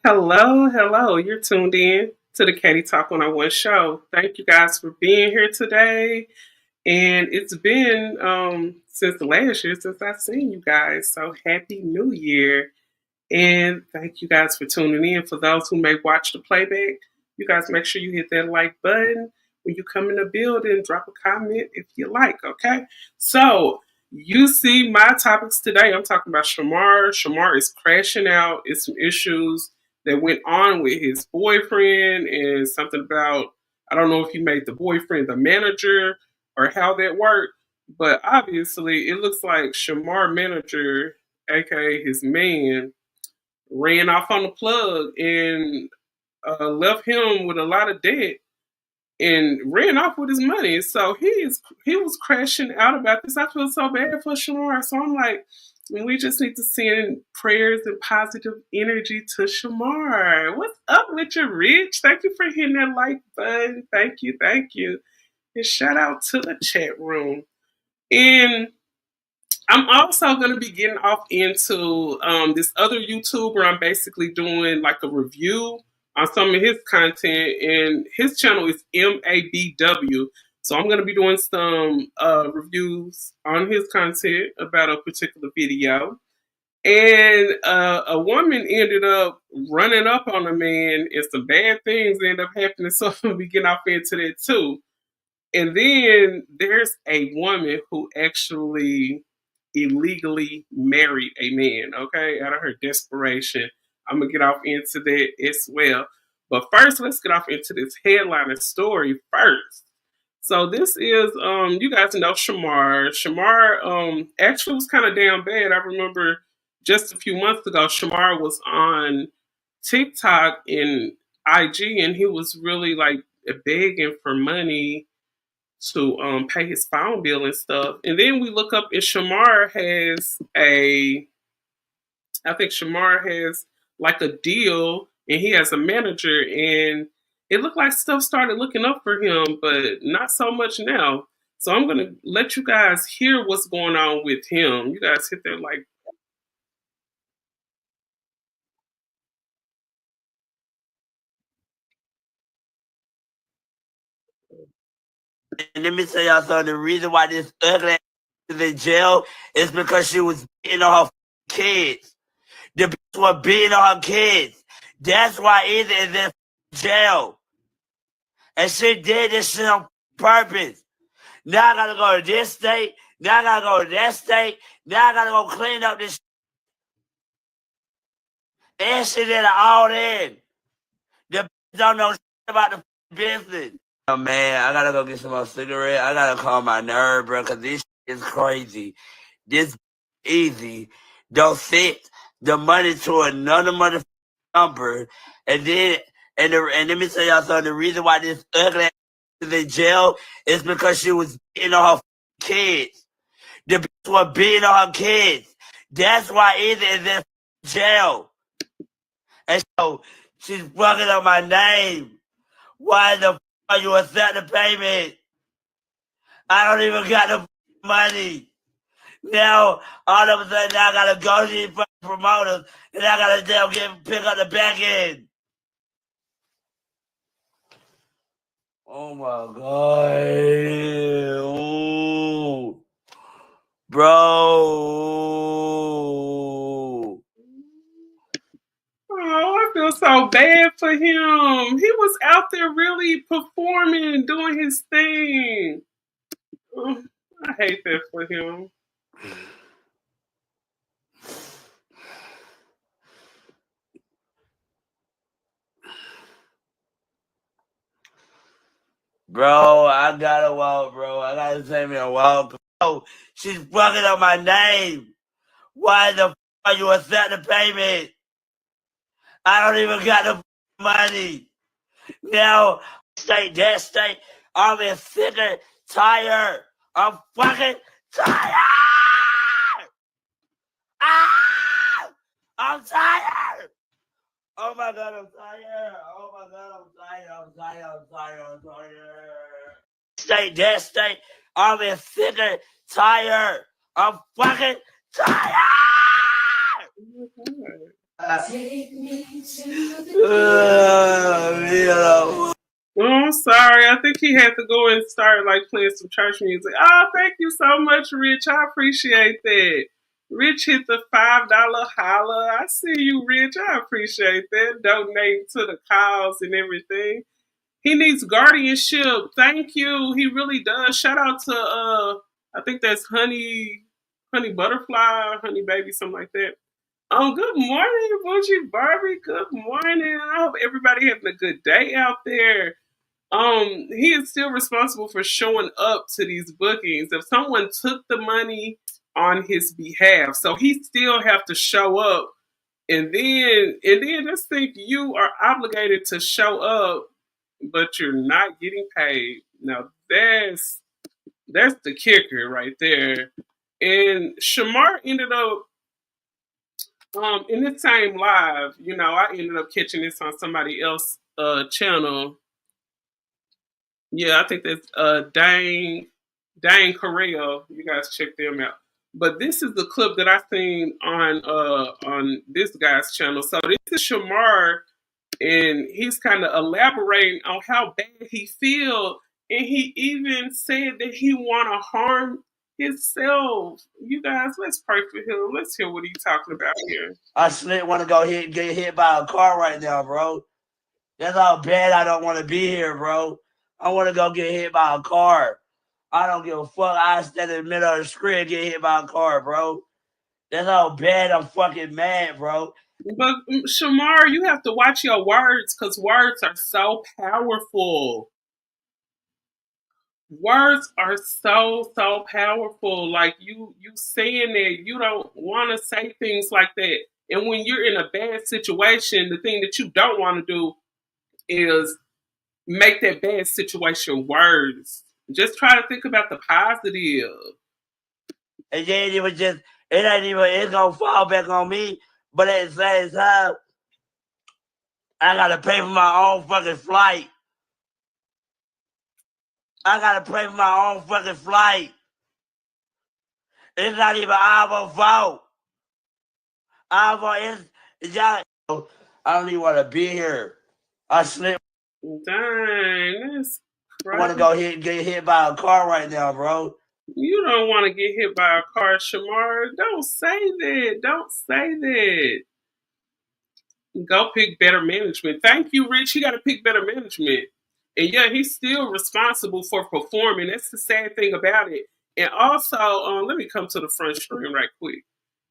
Hello, hello. You're tuned in to the Katie Talk 101 show. Thank you guys for being here today. And it's been since the last year since I've seen you guys. So happy new year. And thank you guys for tuning in. For those who may watch the playback, you guys make sure you hit that like button when you come in the building. Drop a comment if you like, okay? So you see my topics today. I'm talking about Shamar. Shamar is crashing out. It's some issues that went on with his boyfriend and something about, I don't know if he made the boyfriend the manager or how that worked. But obviously, it looks like Shamar manager, aka his man, ran off on the plug and left him with a lot of debt and ran off with his money. So he was crashing out about this. I feel so bad for Shamar. So I'm like, we just need to send prayers and positive energy to Shamar. What's up with you, Rich? Thank you for hitting that like button. Thank you, thank you. And shout out to the chat room. And I'm also going to be getting off into this other YouTuber. I'm basically doing like a review on some of his content, and his channel is MABW. So I'm going to be doing some reviews on his content about a particular video. And a woman ended up running up on a man, and some bad things end up happening. So we get off into that too. And then there's a woman who actually illegally married a man, okay, out of her desperation. I'm gonna get off into that as well. But first, let's get off into this headline and story first. So this is you guys know Shamar. Shamar actually was kind of down bad. I remember just a few months ago, Shamar was on TikTok and IG and he was really like begging for money to pay his phone bill and stuff. And then we look up and I think Shamar has like a deal and he has a manager and it looked like stuff started looking up for him, but not so much now. So I'm gonna let you guys hear what's going on with him. You guys hit there like And let me tell y'all something. The reason why this ugly ass is in jail is because she was beating on her kids. The bitch was beating on her kids. That's why Ethan is in jail. And she did this shit on purpose. Now I gotta go to this state. Now I gotta go to that state. Now I gotta go clean up this shit. And she did it all in. The bitch don't know shit about the business. Oh man, I gotta go get some more cigarette. I gotta calm my nerve, bro, cause this shit is crazy. This easy. Don't fit the money to another mother number, and then and let me tell y'all something. The reason why this ugly ass is in jail is because she was beating on her kids. The bitch was beating on her kids. That's why Ethan is in jail. And so she's fucking up my name. Why the f are you accept the payment? I don't even got the money. Now, all of a sudden, I gotta go to these promoters and I gotta pick up the back end. Oh my God. Ooh. Bro. oh, I feel so bad for him. He was out there really performing, doing his thing. Oh, I hate that for him. Bro, I gotta walk, bro. I gotta take me a walk. Bro, she's fucking up my name. Why the f are you accept the payment? I don't even got the money. Now, that state, I'm in sicker, tired. I'm fucking tired. Ah! I'm tired. Oh my God, I'm tired. Oh my God, I'm tired. I'm tired. I'm tired. I'm tired. That state, I'm in sicker, tired. I'm fucking tired. Oh my God. Take me to the Oh, I'm sorry. I think he had to go and start like playing some church music. Oh, thank you so much, Rich. I appreciate that. Rich hit the $5 holla. I see you, Rich. I appreciate that. Donating to the cause and everything. He needs guardianship. Thank you. He really does. Shout out to I think that's Honey Butterfly, Honey Baby, something like that. Good morning, Bougie Barbie. Good morning. I hope everybody having a good day out there. He is still responsible for showing up to these bookings. If someone took the money on his behalf, so he still have to show up, and then just think you are obligated to show up, but you're not getting paid. Now that's the kicker right there. And Shamar ended up in the same live. I ended up catching this on somebody else channel. Yeah, I think that's Dang Correa. You guys check them out. But this is the clip that I seen on this guy's channel. So this is Shamar, and he's kind of elaborating on how bad he feel, and he even said that he want to harm himself. You guys, let's pray for him. Let's hear what he's talking about here. I slit want to go get hit by a car right now, bro. That's how bad I don't want to be here, bro. I want to go get hit by a car. I don't give a fuck. I stand in the middle of the street and get hit by a car, bro. That's how bad I'm fucking mad, bro. But Shamar, you have to watch your words because words are so powerful. Words are so powerful. Like you saying that you don't want to say things like that, and when you're in a bad situation, the thing that you don't want to do is make that bad situation worse. Just try to think about the positive. And then it's gonna fall back on me. But at the same time, I gotta pay for my own fucking flight. I gotta pay for my own fucking flight. It's not even our fault. Our fault is y'all. I don't even want to be here. I slip. Dang, that's I want to go get hit by a car right now, bro. You don't want to get hit by a car, Shamar. Don't say that. Don't say that. Go pick better management. Thank you, Rich. You got to pick better management. And yeah, he's still responsible for performing. That's the sad thing about it. And also, let me come to the front stream right quick.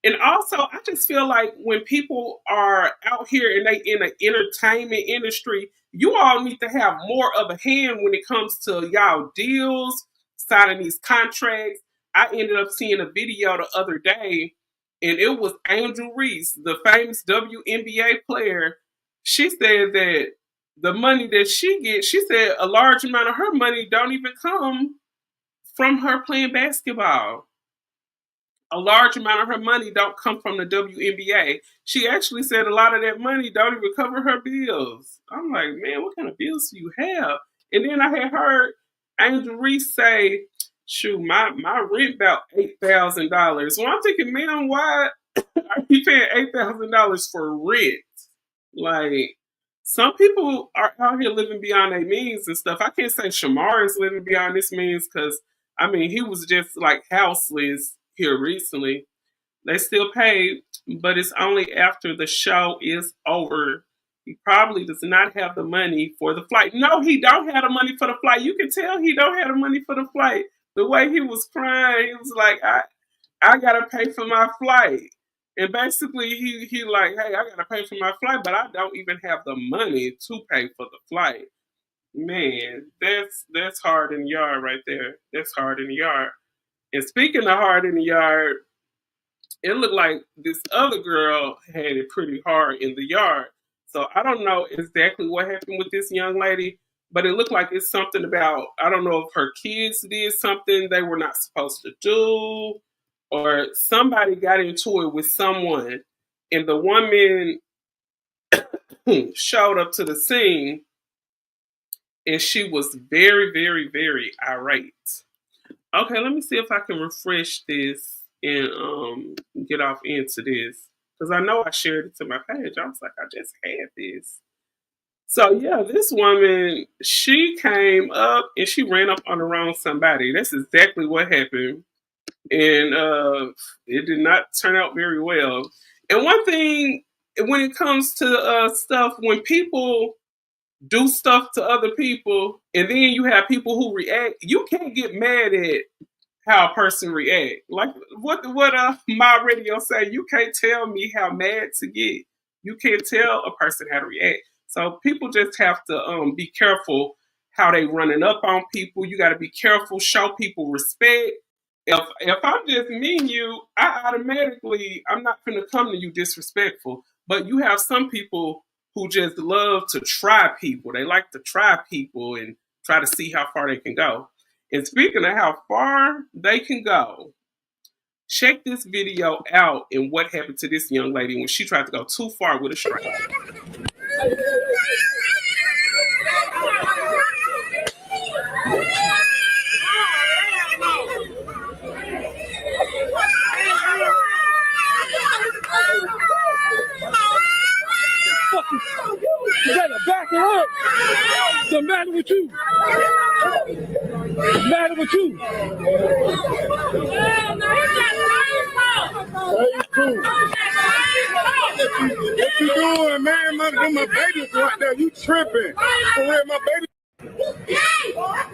And also, I just feel like when people are out here and they in the entertainment industry, you all need to have more of a hand when it comes to y'all deals, signing these contracts. I ended up seeing a video the other day, and it was Angel Reese, the famous WNBA player. She said that the money that she gets, she said a large amount of her money don't even come from her playing basketball. A large amount of her money don't come from the WNBA. She actually said a lot of that money don't even cover her bills. I'm like, man, what kind of bills do you have? And then I had heard Angel Reese say, shoot, my rent about $8,000. Well, I'm thinking, man, why are you paying $8,000 for rent? Like, some people are out here living beyond their means and stuff. I can't say Shamar is living beyond his means because, I mean, he was just like houseless here recently. They still pay, but it's only after the show is over. He probably does not have the money for the flight. No, he don't have the money for the flight. You can tell he don't have the money for the flight. The way he was crying, he was like, I gotta pay for my flight. And basically he like, hey, I gotta pay for my flight, but I don't even have the money to pay for the flight. Man, that's hard in the yard right there. That's hard in the yard. And speaking of hard in the yard, it looked like this other girl had it pretty hard in the yard. So I don't know exactly what happened with this young lady, but it looked like it's something about, I don't know if her kids did something they were not supposed to do, or somebody got into it with someone, and the woman showed up to the scene, and she was very, very, very irate. Okay, let me see if I can refresh this and get off into this. because I know I shared it to my page. I was like, I just had this. So yeah, this woman, she came up and she ran up on the wrong somebody. That's exactly what happened. And it did not turn out very well. And one thing when it comes to stuff, when people do stuff to other people and then you have people who react, you can't get mad at how a person react. Like what my radio say, you can't tell me how mad to get. You can't tell a person how to react. So people just have to be careful how they running up on people. You got to be careful, show people respect. If I'm just mean you, I'm not gonna come to you disrespectful. But you have some people who just love to try people. They like to try people and try to see how far they can go. And speaking of how far they can go, check this video out and what happened to this young lady when she tried to go too far with a stranger. You better back it up. What's the matter with you? What's the matter with you? Hey, cool. What you doing, man? My baby's right there. You tripping. For real, my baby.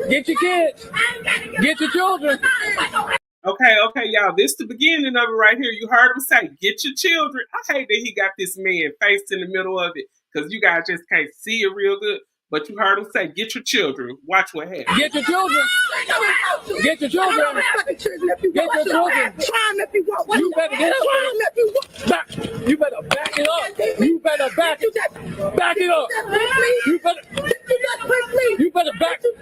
Get your kids. Get your children. Okay, y'all. This is the beginning of it right here. You heard him say, get your children. I hate that he got this man faced in the middle of it because you guys just can't see it real good. But you heard him say, get your children. Watch what happens. Get your children. Get your children. Get your children. You better get up. Back. You better back it up. You better back it up. Back it up. You better back it.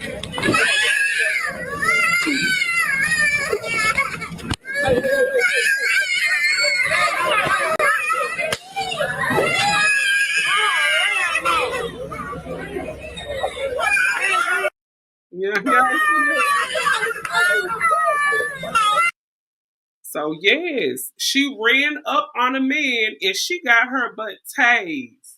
Yeah. So yes, she ran up on a man and she got her butt tased.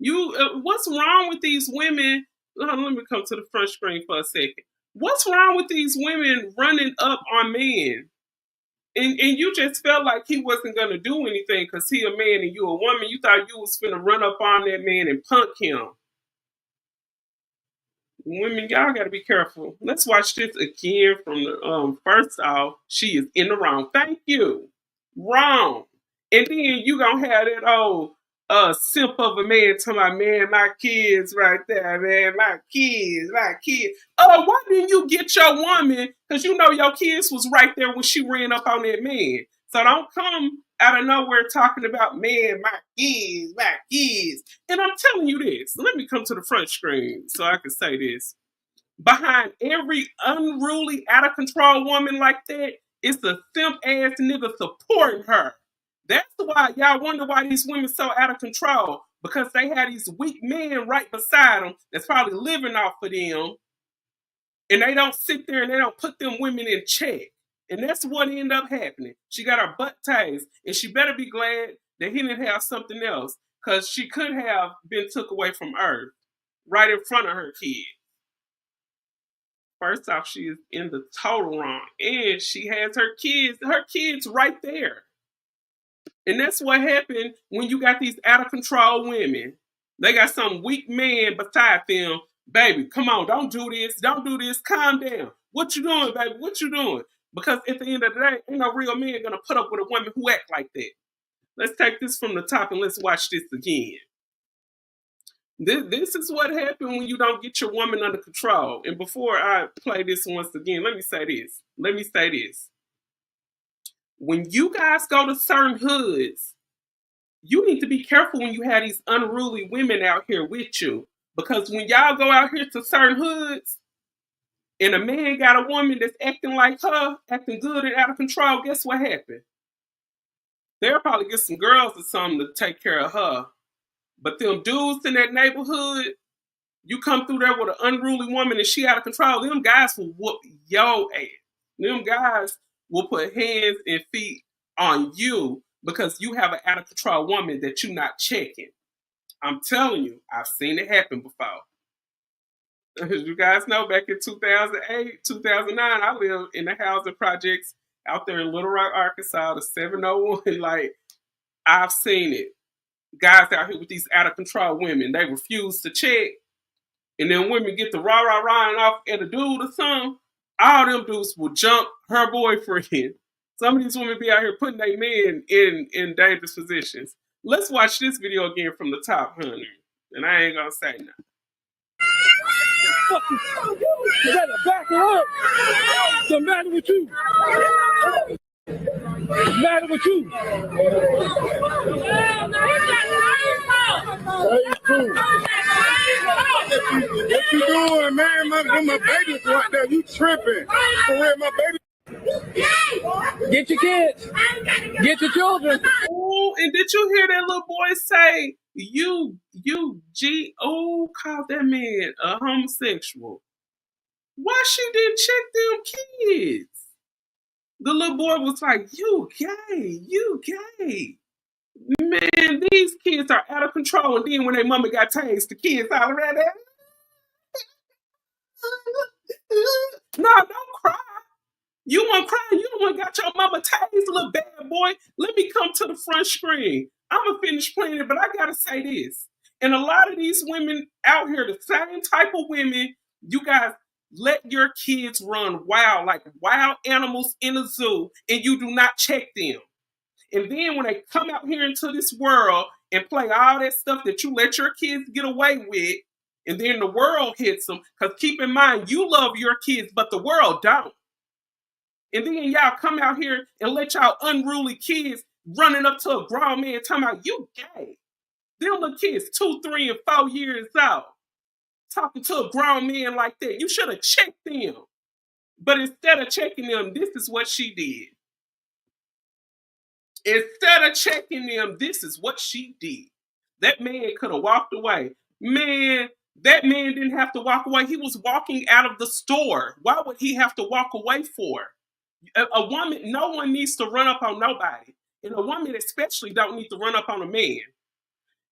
What's wrong with these women? Let me come to the front screen for a second. What's wrong with these women running up on men? And you just felt like he wasn't gonna do anything because he a man and you a woman. You thought you was finna run up on that man and punk him. Women, y'all gotta be careful. Let's watch this again from the first off. She is in the wrong. Thank you. Wrong. And then you gonna have that old simp of a man to my man, my kids right there, man. My kids. Why didn't you get your woman? Because you know your kids was right there when she ran up on that man. So don't come out of nowhere talking about, man, my kids. And I'm telling you this. Let me come to the front screen so I can say this. Behind every unruly, out of control woman like that, it's a simp ass nigga supporting her. That's why y'all wonder why these women so out of control. Because they had these weak men right beside them that's probably living off of them. And they don't sit there and they don't put them women in check. And that's what ended up happening. She got her butt tased. And she better be glad that he didn't have something else. Because she could have been took away from Earth. Right in front of her kid. First off, she is in the total wrong. And she has her kids right there. And that's what happened when you got these out of control women. They got some weak man beside them. Baby, come on, don't do this, calm down. What you doing, baby? What you doing? Because at the end of the day, ain't no real man gonna put up with a woman who act like that. Let's take this from the top and let's watch this again. This is what happened when you don't get your woman under control. And before I play this once again, let me say this. When you guys go to certain hoods, you need to be careful when you have these unruly women out here with you. Because when y'all go out here to certain hoods, and a man got a woman that's acting like her, acting good and out of control, guess what happened? They'll probably get some girls or something to take care of her. But them dudes in that neighborhood, you come through there with an unruly woman and she out of control, them guys will whoop your ass. Them guys will put hands and feet on you because you have an out of control woman that you're not checking. I'm telling you, I've seen it happen before. As you guys know, back in 2008, 2009, I lived in the housing projects out there in Little Rock, Arkansas, the 701. Like, I've seen it. Guys out here with these out of control women, they refuse to check. And then women get the rah-rah-rahing off at a dude or something. All them dudes will jump her boyfriend. Some of these women be out here putting their men in dangerous positions. Let's watch this video again from the top, honey. And I ain't gonna say nothing. You better back it up. What's the matter with you? What's the matter with you? Hey, cool. What you doing, man? My baby's right there. You tripping. For real, my baby. Get your kids. Get your children. Oh, and did you hear that little boy say, called that man a homosexual? Why she didn't check them kids? The little boy was like, you gay. Man, these kids are out of control. And then when their mama got tased, the kids all around there. No, don't cry. You want crying? You don't want got your mama tased, little bad boy. Let me come to the front screen. I'm going to finish playing it, but I got to say this. And a lot of these women out here, the same type of women, you guys let your kids run wild, like wild animals in a zoo, and you do not check them. And then when they come out here into this world and play all that stuff that you let your kids get away with, and then the world hits them, because keep in mind, you love your kids, but the world don't. And then y'all come out here and let y'all unruly kids running up to a grown man talking about you gay. Them little kids 2, 3, and 4 years old talking to a grown man like that. You should have checked them. But instead of checking them, this is what she did. Instead of checking them, this is what she did. That man could have walked away. Man, that man didn't have to walk away. He was walking out of the store. Why would he have to walk away for? A woman, no one needs to run up on nobody. And a woman especially don't need to run up on a man.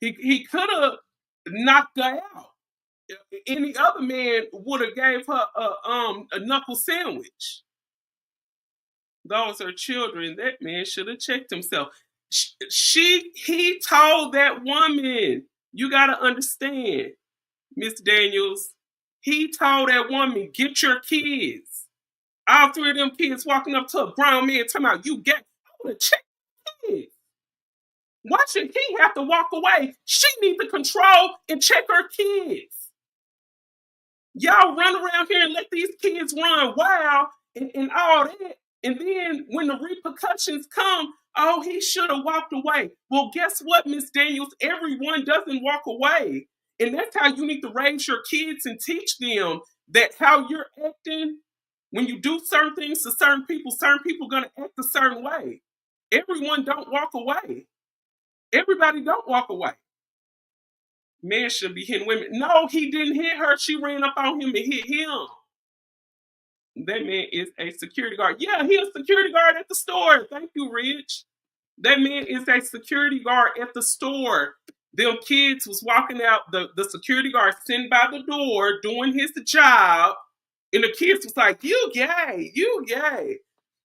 He could have knocked her out. Any other man would have gave her a knuckle sandwich. Those are children. That man should have checked himself. He told that woman, you got to understand, Miss Daniels, he told that woman, get your kids. All 3 of them kids walking up to a grown man talking about, you gay. I would have checked kids. Why should he have to walk away? She needs to control and check her kids. Y'all run around here and let these kids run wild and all that. And then when the repercussions come, oh, he should have walked away. Well, guess what, Miss Daniels? Everyone doesn't walk away. And that's how you need to raise your kids and teach them that how you're acting, when you do certain things to certain people are going to act a certain way. Everyone don't walk away. Everybody don't walk away. Man shouldn't be hitting women. No, he didn't hit her. She ran up on him and hit him. That man is a security guard. Yeah, he's a security guard at the store. Thank you, Rich. That man is a security guard at the store. Them kids was walking out, the security guard sitting by the door doing his job, and the kids was like, you gay, you gay.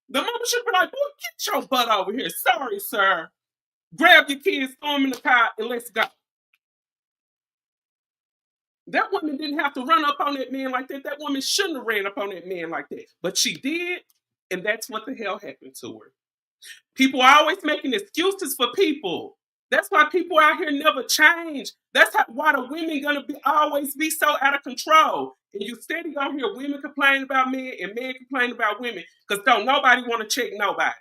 The mama should be like, boy, get your butt over here. Sorry, sir. Grab your kids, throw them in the car, and let's go. That woman didn't have to run up on that man like that. That woman shouldn't have ran up on that man like that. But she did, and that's what the hell happened to her. People are always making excuses for people. That's why people out here never change. That's why the women gonna always be so out of control. And you steady gonna hear women complain about men and men complain about women because don't nobody want to check nobody.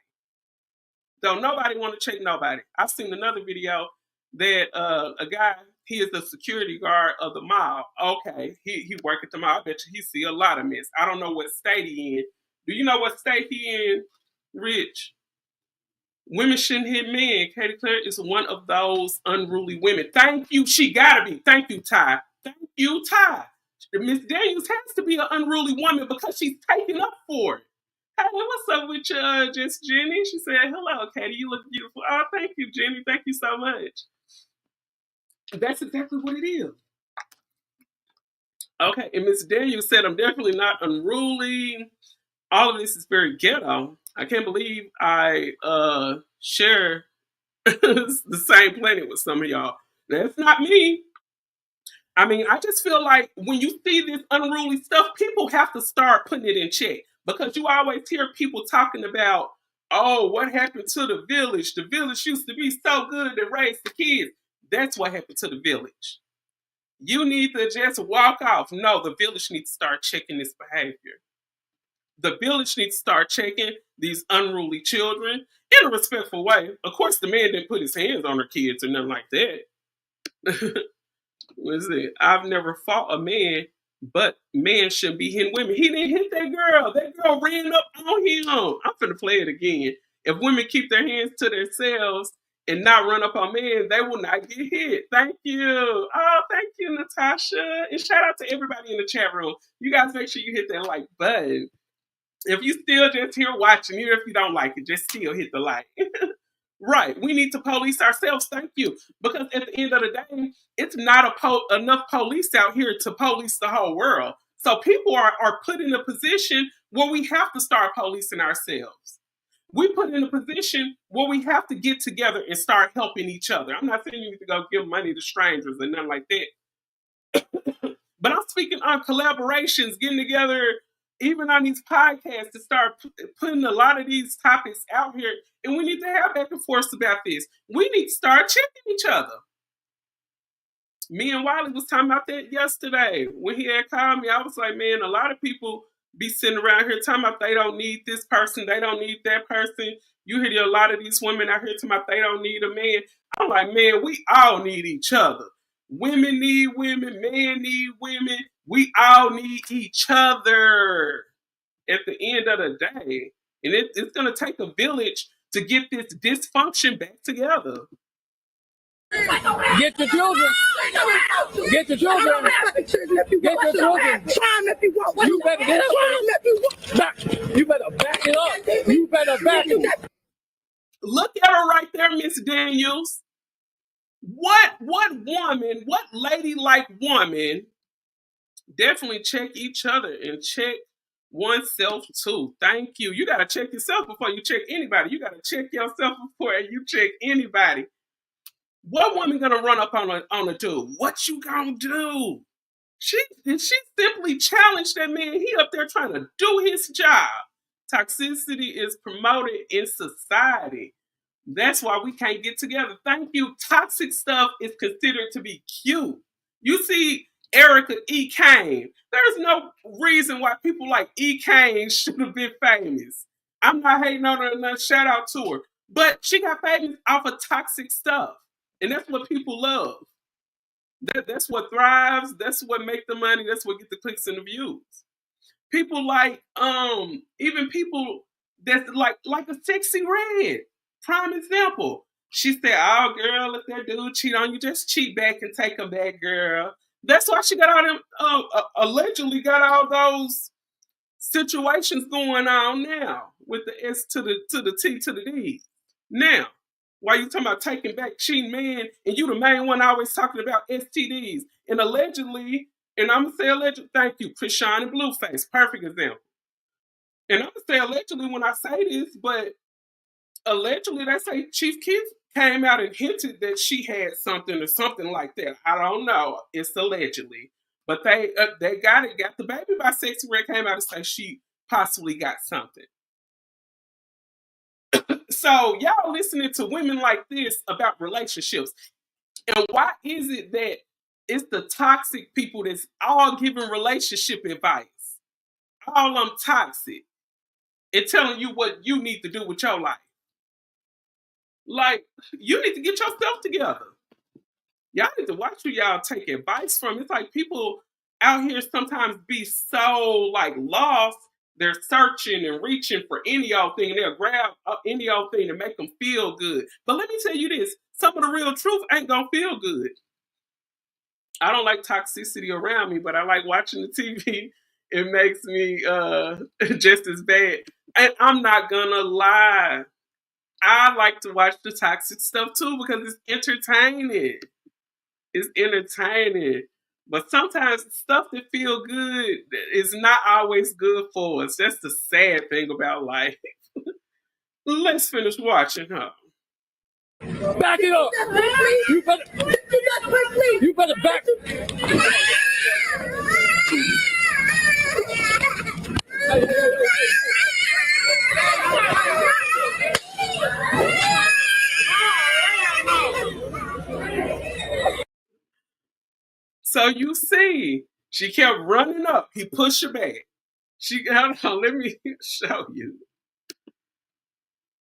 Don't nobody want to check nobody. I've seen another video that a guy, he is the security guard of the mall. Okay, he work at the mall. I bet you he see a lot of mess. I don't know what state he in. Do you know what state he in, Rich? Women shouldn't hit men. Katie Claire is one of those unruly women. Thank you. She gotta be. Thank you, Ty. Thank you, Ty. Miss Daniels has to be an unruly woman because she's taking up for it. Hey, what's up with you, just Jenny? She said, hello, Katie. You look beautiful. Oh, thank you, Jenny. Thank you so much. That's exactly what it is. Okay, and Miss Daniel said, I'm definitely not unruly. All of this is very ghetto. I can't believe I share the same planet with some of y'all. That's not me. I mean, I just feel like when you see this unruly stuff, people have to start putting it in check because you always hear people talking about, oh, what happened to the village? The village used to be so good to raise the kids. That's what happened to the village. You need to just walk off. No, the village needs to start checking this behavior. The village needs to start checking these unruly children in a respectful way. Of course, the man didn't put his hands on her kids or nothing like that. Listen, I've never fought a man, but men shouldn't be hitting women. He didn't hit that girl. That girl ran up on him. I'm finna play it again. If women keep their hands to themselves and not run up on men, they will not get hit. Thank you. Oh, thank you, Natasha. And shout out to everybody in the chat room. You guys make sure you hit that like button. If you still just here watching, even if you don't like it, just still hit the like. Right. We need to police ourselves. Thank you. Because at the end of the day, it's not enough police out here to police the whole world. So people are put in a position where we have to start policing ourselves. We put in a position where we have to get together and start helping each other. I'm not saying you need to go give money to strangers and nothing like that. But I'm speaking on collaborations, getting together, even on these podcasts, to start putting a lot of these topics out here. And we need to have back and forth about this. We need to start checking each other. Me and Wiley was talking about that yesterday. When he had called me, I was like, man, a lot of people be sitting around here talking about they don't need this person, they don't need that person. You hear a lot of these women out here talking about they don't need a man. I'm like, man, we all need each other. Women need women, men need women. We all need each other at the end of the day. And it's going to take a village to get this dysfunction back together. Get your children. Get your children. Get your children. You better get up. You better back it up. You better back it up. Look at her right there, Miss Daniels. What woman, what ladylike woman definitely check each other and check oneself too. Thank you. You got to check yourself before you check anybody. You got to check yourself before you check anybody. What woman gonna run up on a dude? What you gonna do? She simply challenged that man. He up there trying to do his job. Toxicity is promoted in society. That's why we can't get together. Thank you. Toxic stuff is considered to be cute. You see Erica E. Kane. There's no reason why people like E. Kane should have been famous. I'm not hating on her enough. Shout out to her. But she got famous off of toxic stuff. And that's what people love. That's what thrives. That's what make the money. That's what get the clicks and the views. People like even people that's like a sexy red. Prime example. She said, "Oh, girl, if that dude cheat on you, just cheat back and take him back, girl." That's why she got all them allegedly got all those situations going on now with the S to the T to the D. Now, why you talking about taking back cheating man, and you the main one always talking about STDs and allegedly, and I'm gonna say allegedly. Thank you, Krishan and Blueface, perfect example. And I'm gonna say allegedly when I say this, but allegedly they say Chief Keef came out and hinted that she had something or something like that. I don't know. It's allegedly, but they got the baby by Sexy Red came out and say she possibly got something. So y'all listening to women like this about relationships, and why is it that it's the toxic people that's all giving relationship advice, all them toxic, and telling you what you need to do with your life? Like, you need to get yourself together. Y'all need to watch who y'all take advice from. It's like people out here sometimes be so like lost. They're searching and reaching for any old thing, and they'll grab any old thing to make them feel good. But let me tell you this: some of the real truth ain't gonna feel good. I don't like toxicity around me, but I like watching the TV. It makes me just as bad. And I'm not gonna lie, I like to watch the toxic stuff too because it's entertaining. It's entertaining. But sometimes stuff that feel good is not always good for us. That's the sad thing about life. Let's finish watching her. Back it up. You better back. So you see, she kept running up. He pushed her back. Hold on, let me show you.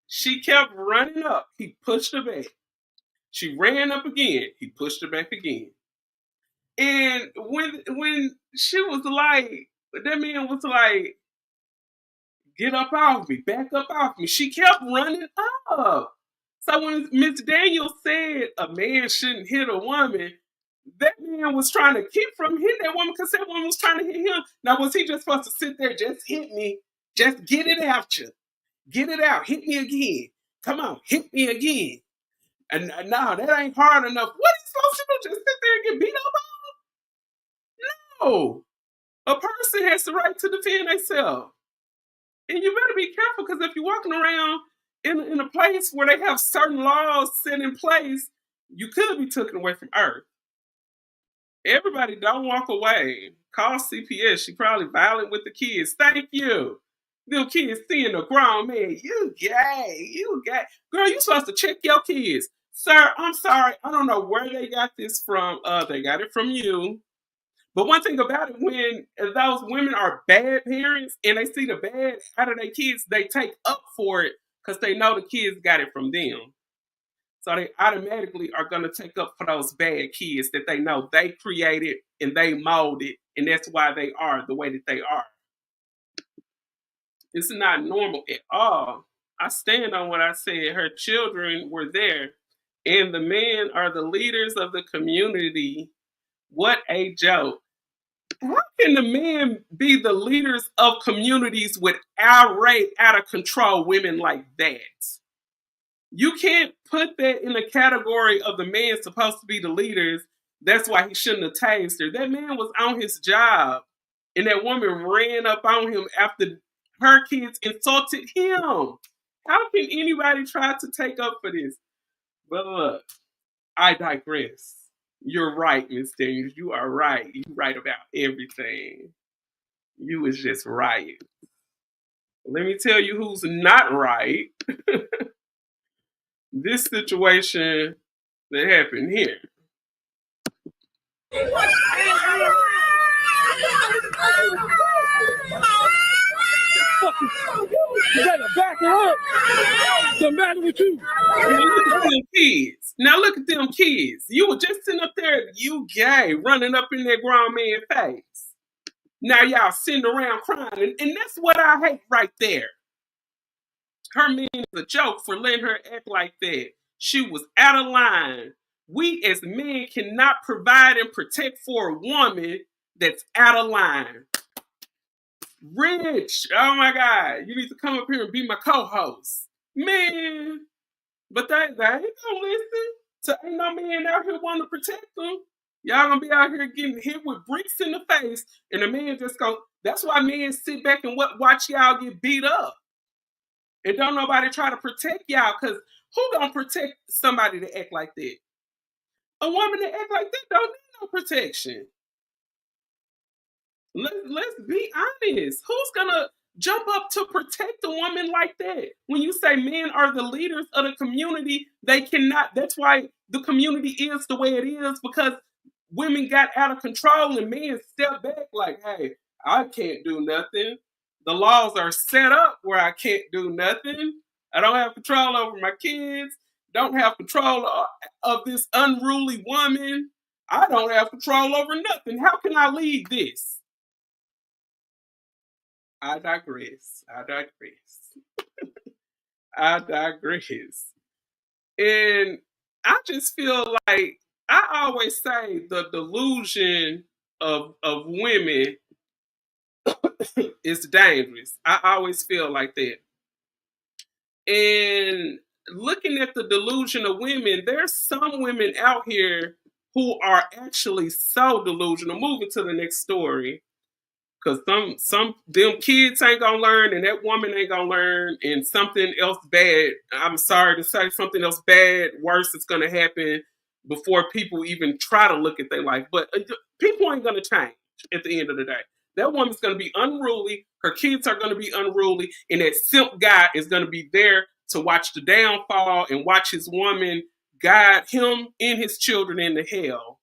She kept running up. He pushed her back. She ran up again. He pushed her back again. And when she was like, that man was like, get up off me, back up off me. She kept running up. So when Miss Daniels said a man shouldn't hit a woman, that man was trying to keep from hitting that woman because that woman was trying to hit him. Now, was he just supposed to sit there, just hit me, just get it out you, get it out, hit me again. Come on, hit me again. And no, that ain't hard enough. What are you supposed to do? Just sit there and get beat up on? No. A person has the right to defend themselves. And you better be careful because if you're walking around in a place where they have certain laws set in place, you could be taken away from Earth. Everybody don't walk away. Call CPS. She probably violent with the kids. Thank you. Them kids seeing a grown man. You gay. You gay. Girl, you supposed to check your kids. Sir, I'm sorry. I don't know where they got this from. They got it from you. But one thing about it, when those women are bad parents and they see the bad out of their kids, they take up for it because they know the kids got it from them. So they automatically are going to take up for those bad kids that they know they created and they molded, and that's why they are the way that they are. It's not normal at all. I stand on what I said. Her children were there, and the men are the leaders of the community. What a joke. How can the men be the leaders of communities with irate, out of control women like that? You can't put that in the category of the man supposed to be the leaders. That's why he shouldn't have tased her. That man was on his job, and that woman ran up on him after her kids insulted him. How can anybody try to take up for this? But look, I digress. You're right, Miss Daniels. You are right. You're right about everything. You was just right. Let me tell you who's not right. This situation that happened here. You better back it up. What's the matter with you? Look at them kids. Now look at them kids. You were just sitting up there, you gay, running up in that grown man's face. Now y'all sitting around crying, and that's what I hate right there. Her man is a joke for letting her act like that. She was out of line. We as men cannot provide and protect for a woman that's out of line. Rich, oh my God, you need to come up here and be my co-host. Man, but they ain't gonna listen. So ain't no man out here wanting to protect them. Y'all gonna be out here getting hit with bricks in the face, and the man just go. That's why men sit back and watch y'all get beat up. And don't nobody try to protect y'all, because who gonna protect somebody that act like that? A woman that act like that don't need no protection. Let's be honest. Who's gonna jump up to protect a woman like that? When you say men are the leaders of the community, they cannot. That's why the community is the way it is, because women got out of control and men stepped back like, hey, I can't do nothing. The laws are set up where I can't do nothing. I don't have control over my kids. Don't have control of this unruly woman. I don't have control over nothing. How can I lead this? I digress. I digress. And I just feel like I always say the delusion of women is dangerous. I always feel like that. And looking at the delusion of women, there's some women out here who are actually so delusional. Moving to the next story. Cause some them kids ain't gonna learn, and that woman ain't gonna learn, and something else bad. I'm sorry to say, something else bad, worse is gonna happen before people even try to look at their life. But people ain't gonna change at the end of the day. That woman's gonna be unruly. Her kids are gonna be unruly, and that simp guy is gonna be there to watch the downfall and watch his woman guide him and his children into hell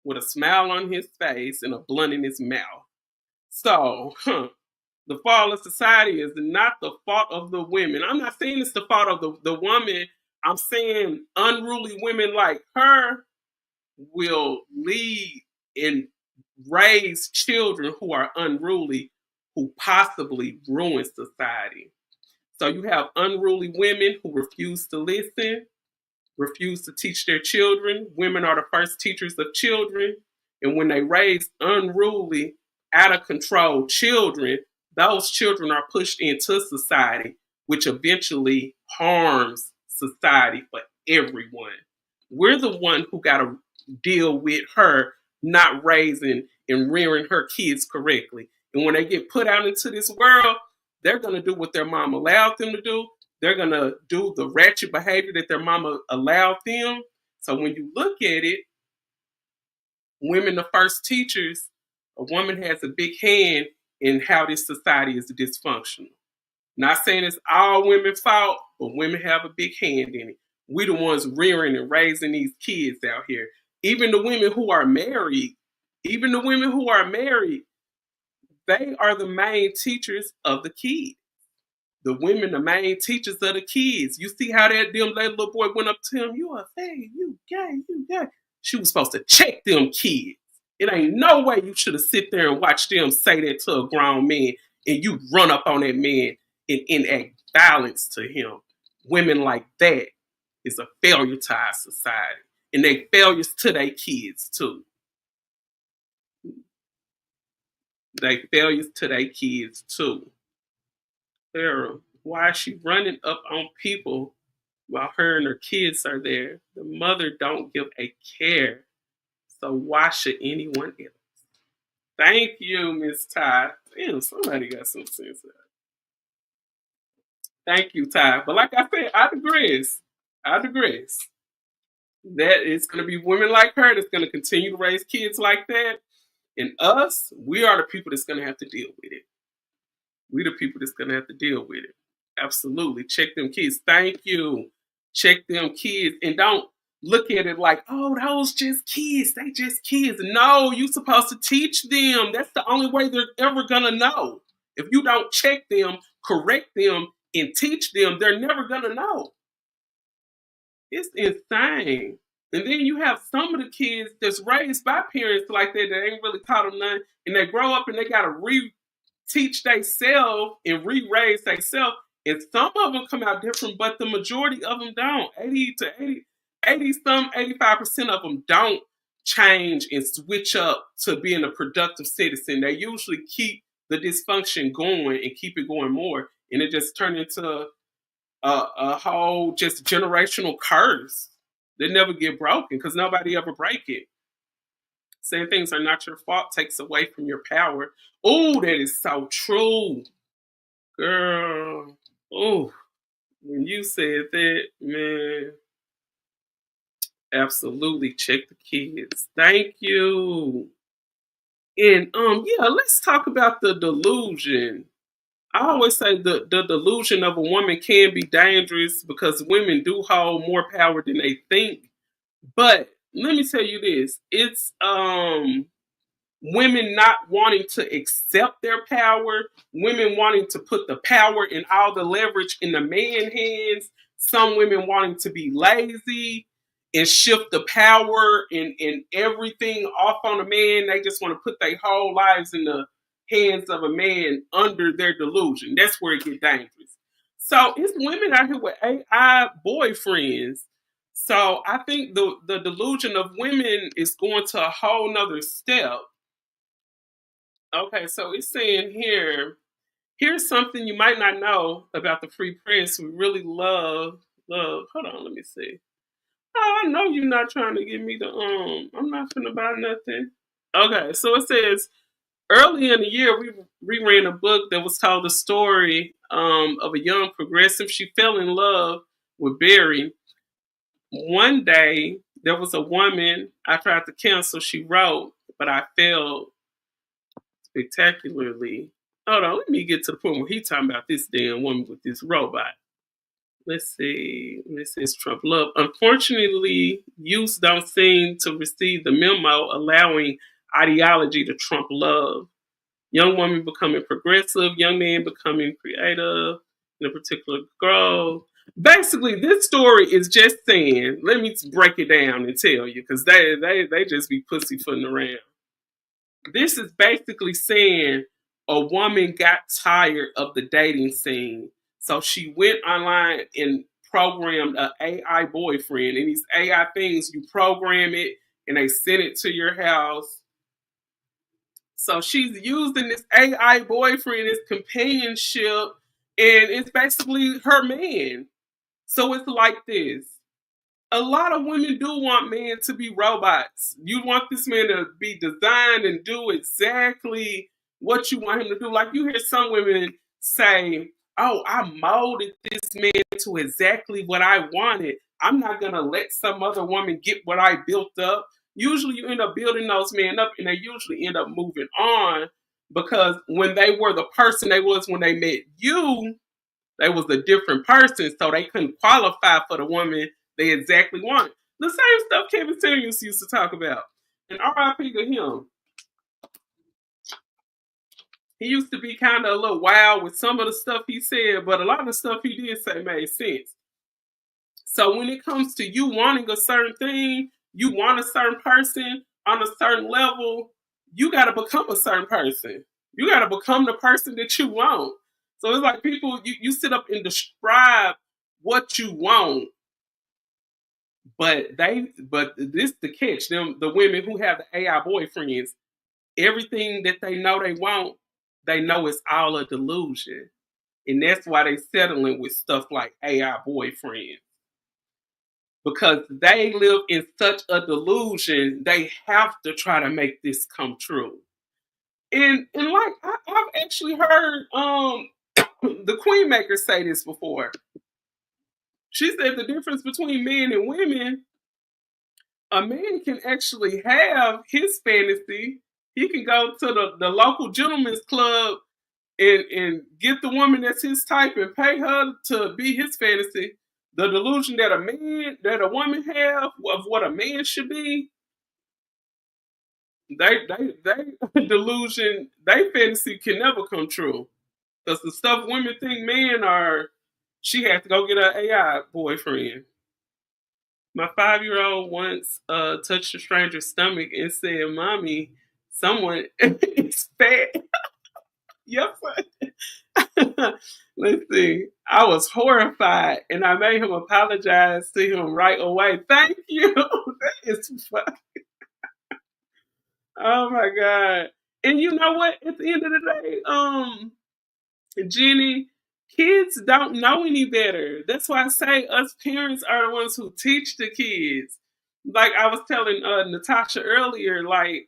with a smile on his face and a blunt in his mouth. So, the fall of society is not the fault of the women. I'm not saying it's the fault of the woman. I'm saying unruly women like her will lead and raise children who are unruly, who possibly ruin society. So you have unruly women who refuse to listen, refuse to teach their children. Women are the first teachers of children. And when they raise unruly, out of control children, those children are pushed into society, which eventually harms society for everyone. We're the one who got to deal with her not raising and rearing her kids correctly. And when they get put out into this world, they're going to do what their mom allowed them to do. They're going to do the ratchet behavior that their mama allowed them. So when you look at it, women the first teachers, a woman has a big hand in how this society is dysfunctional. Not saying it's all women's fault, but women have a big hand in it. We the ones rearing and raising these kids out here. Even the women who are married, they are the main teachers of the kids. The women, the main teachers of the kids. You see how that little boy went up to him, you a fag, you gay, you gay. She was supposed to check them kids. It ain't no way you should have sit there and watched them say that to a grown man and you run up on that man and enact violence to him. Women like that is a failure to our society. And they failures to their kids too. They failures to their kids too. Sarah, why is she running up on people while her and her kids are there? The mother don't give a care. So why should anyone else? Thank you, Miss Ty. Damn, somebody got some sense. Thank you, Ty. But like I said, I digress. That it's going to be women like her that's going to continue to raise kids like that. And us, we are the people that's going to have to deal with it. We the people that's going to have to deal with it. Absolutely. Check them kids. Thank you. Check them kids. And don't look at it like, oh, those just kids. They just kids. No, you're supposed to teach them. That's the only way they're ever going to know. If you don't check them, correct them, and teach them, they're never going to know. It's insane. And then you have some of the kids that's raised by parents like that ain't really taught them nothing. And they grow up and they got to teach themselves and re-raise themselves. And some of them come out different, but the majority of them don't. 85% of them don't change and switch up to being a productive citizen. They usually keep the dysfunction going and keep it going more. And it just turns into a whole just generational curse that never get broken because nobody ever break it. Saying things are not your fault takes away from your power. Oh, that is so true. Girl. Oh, when you said that, man. Absolutely check the kids. Thank you. And yeah, let's talk about the delusion. I always say the delusion of a woman can be dangerous because women do hold more power than they think. But let me tell you this. It's women not wanting to accept their power, women wanting to put the power and all the leverage in the man's hands, some women wanting to be lazy and shift the power and everything off on a man. They just want to put their whole lives in the hands of a man under their delusion. That's where it gets dangerous. So it's women out here with AI boyfriends. So I think the delusion of women is going to a whole nother step. Okay, so it's saying here, Here's something you might not know about the free press. We really love. Hold on, let me see. Oh, I know you're not trying to give me the I'm not finna buy nothing. Okay, so it says early in the year we ran a book that was told the story of a young progressive. She fell in love with Barry. One day there was a woman I tried to cancel. She wrote, but I failed spectacularly. Hold on, let me get to the point where he talking about this damn woman with this robot. Let's see. This is Trump love. Unfortunately, youths don't seem to receive the memo allowing ideology to trump love. Young women becoming progressive, young men becoming creative in a particular growth. Basically, this story is just saying, let me break it down and tell you, because they just be pussyfooting around. This is basically saying a woman got tired of the dating scene. So she went online and programmed an AI boyfriend. And these AI things, you program it and they send it to your house. So she's using this AI boyfriend as companionship, and it's basically her man. So it's like this. A lot of women do want men to be robots. You want this man to be designed and do exactly what you want him to do. Like you hear some women say, "Oh, I molded this man to exactly what I wanted. I'm not going to let some other woman get what I built up." Usually you end up building those men up and they usually end up moving on because when they were the person they was when they met you, they was a different person, so they couldn't qualify for the woman they exactly want. The same stuff Kevin Samuels used to talk about. And RIP to him. He used to be kind of a little wild with some of the stuff he said, but a lot of the stuff he did say made sense. So when it comes to you wanting a certain thing, you want a certain person on a certain level, you got to become a certain person. You got to become the person that you want. So it's like people, you sit up and describe what you want, but this the catch. Them the women who have the AI boyfriends, everything that they know they want, they know it's all a delusion. And that's why they settling with stuff like AI boyfriends. Because they live in such a delusion, they have to try to make this come true. And like I've actually heard the Queen Maker say this before. She said the difference between men and women, a man can actually have his fantasy. He can go to the local gentleman's club and get the woman that's his type and pay her to be his fantasy. The delusion that a woman have of what a man should be, they delusion, they fantasy can never come true. Because the stuff women think men are, she has to go get her AI boyfriend. My 5-year-old once touched a stranger's stomach and said, "Mommy, someone is fat." Yes, let's see. I was horrified and I made him apologize to him right away. Thank you. That is fun. Oh my God. And you know what? At the end of the day, Jenny, kids don't know any better. That's why I say us parents are the ones who teach the kids. Like I was telling Natasha earlier, like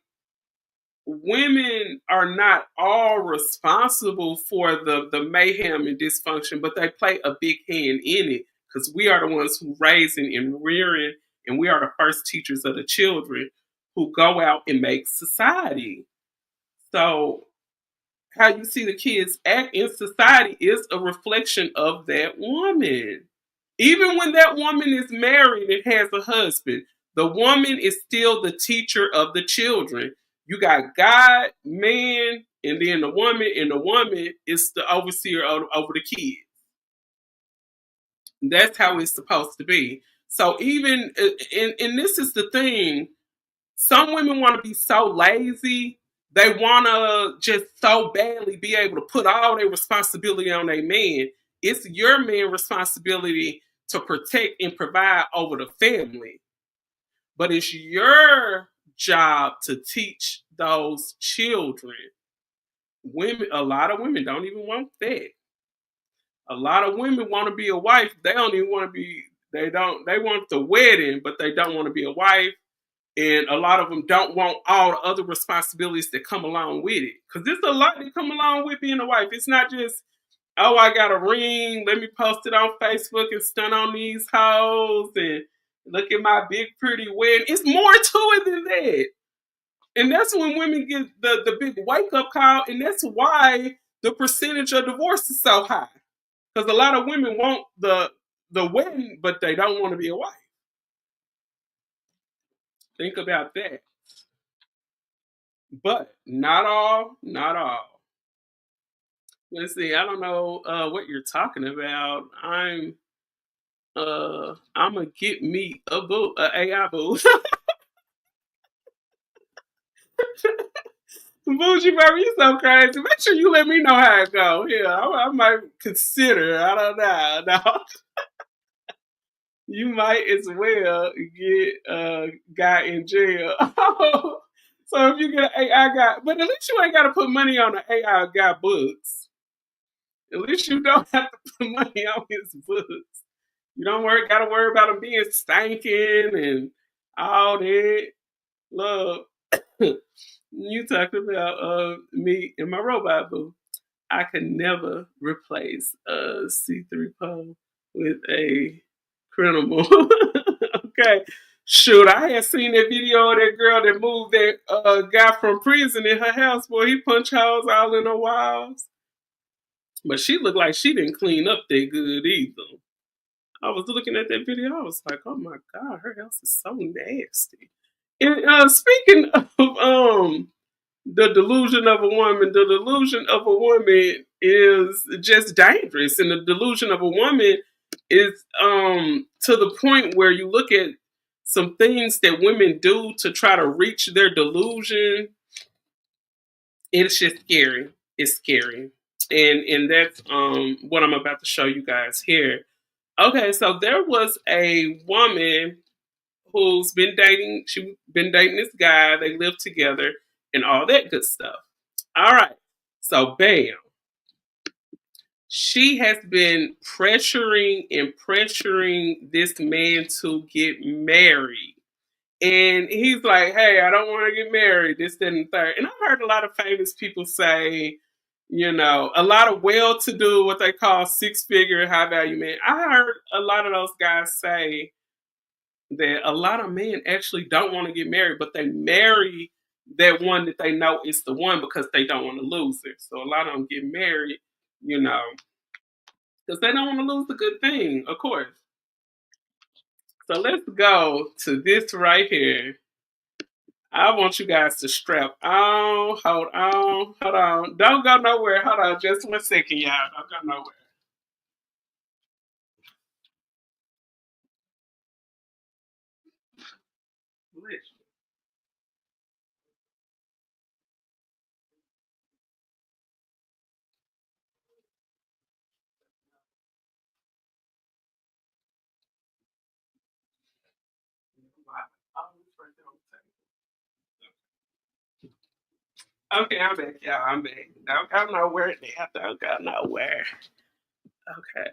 women are not all responsible for the mayhem and dysfunction, but they play a big hand in it because we are the ones who raising and rearing, and we are the first teachers of the children who go out and make society. So how you see the kids act in society is a reflection of that woman. Even when that woman is married and has a husband, the woman is still the teacher of the children. You got God, man, and then the woman is the overseer over the kids. That's how it's supposed to be. So even, and this is the thing, some women want to be so lazy. They want to just so badly be able to put all their responsibility on a man. It's your man responsibility to protect and provide over the family. But it's your job to teach those children. women, a lot of women don't even want that. A lot of women want to be a wife. They don't even want to be. They don't. They want the wedding, but they don't want to be a wife. And a lot of them don't want all the other responsibilities that come along with it. Because there's a lot that come along with being a wife. It's not just, oh, I got a ring. Let me post it on Facebook and stun on these hoes and look at my big pretty wedding. It's more to it than that. And that's when women get the big wake up call. And that's why the percentage of divorce is so high. Because a lot of women want the wedding, but they don't want to be a wife. Think about that. But not all, not all. Let's see. I don't know what you're talking about. I'm gonna get me a boo, a AI boo. Bougie baby, you so crazy. Make sure you let me know how it go. Yeah, I might consider. I don't know. No, you might as well get a guy in jail. So if you get an AI guy, but at least you ain't got to put money on an AI guy books. At least you don't have to put money on his books. You don't gotta worry about him being stinking and all that. Love. You talked about me and my robot boo. I could never replace a C3PO with a criminal. Okay. Shoot, I had seen that video of that girl that moved that guy from prison in her house. Boy, he punched holes all in her walls. But she looked like she didn't clean up that good either. I was looking at that video. I was like, oh my God, her house is so nasty. And speaking of the delusion of a woman, the delusion of a woman is just dangerous. And the delusion of a woman is to the point where you look at some things that women do to try to reach their delusion. It's just scary. It's scary. And that's what I'm about to show you guys here. Okay, so there was a woman who's been dating. She's been dating this guy. They live together and all that good stuff. All right. So bam. She has been pressuring and pressuring this man to get married. And he's like, hey, I don't want to get married, this, that, and the third. And I've heard a lot of famous people say, a lot of well-to-do, what they call six-figure, high-value men. I heard a lot of those guys say that a lot of men actually don't want to get married, but they marry that one that they know is the one because they don't want to lose it. So a lot of them get married, because they don't want to lose the good thing, of course. So let's go to this right here. I want you guys to strap on. Hold on. Hold on. Don't go nowhere. Hold on. Just 1 second, y'all. Don't go nowhere. Okay, I'm back, y'all. I'm back. Don't go nowhere now. Don't go nowhere. Okay.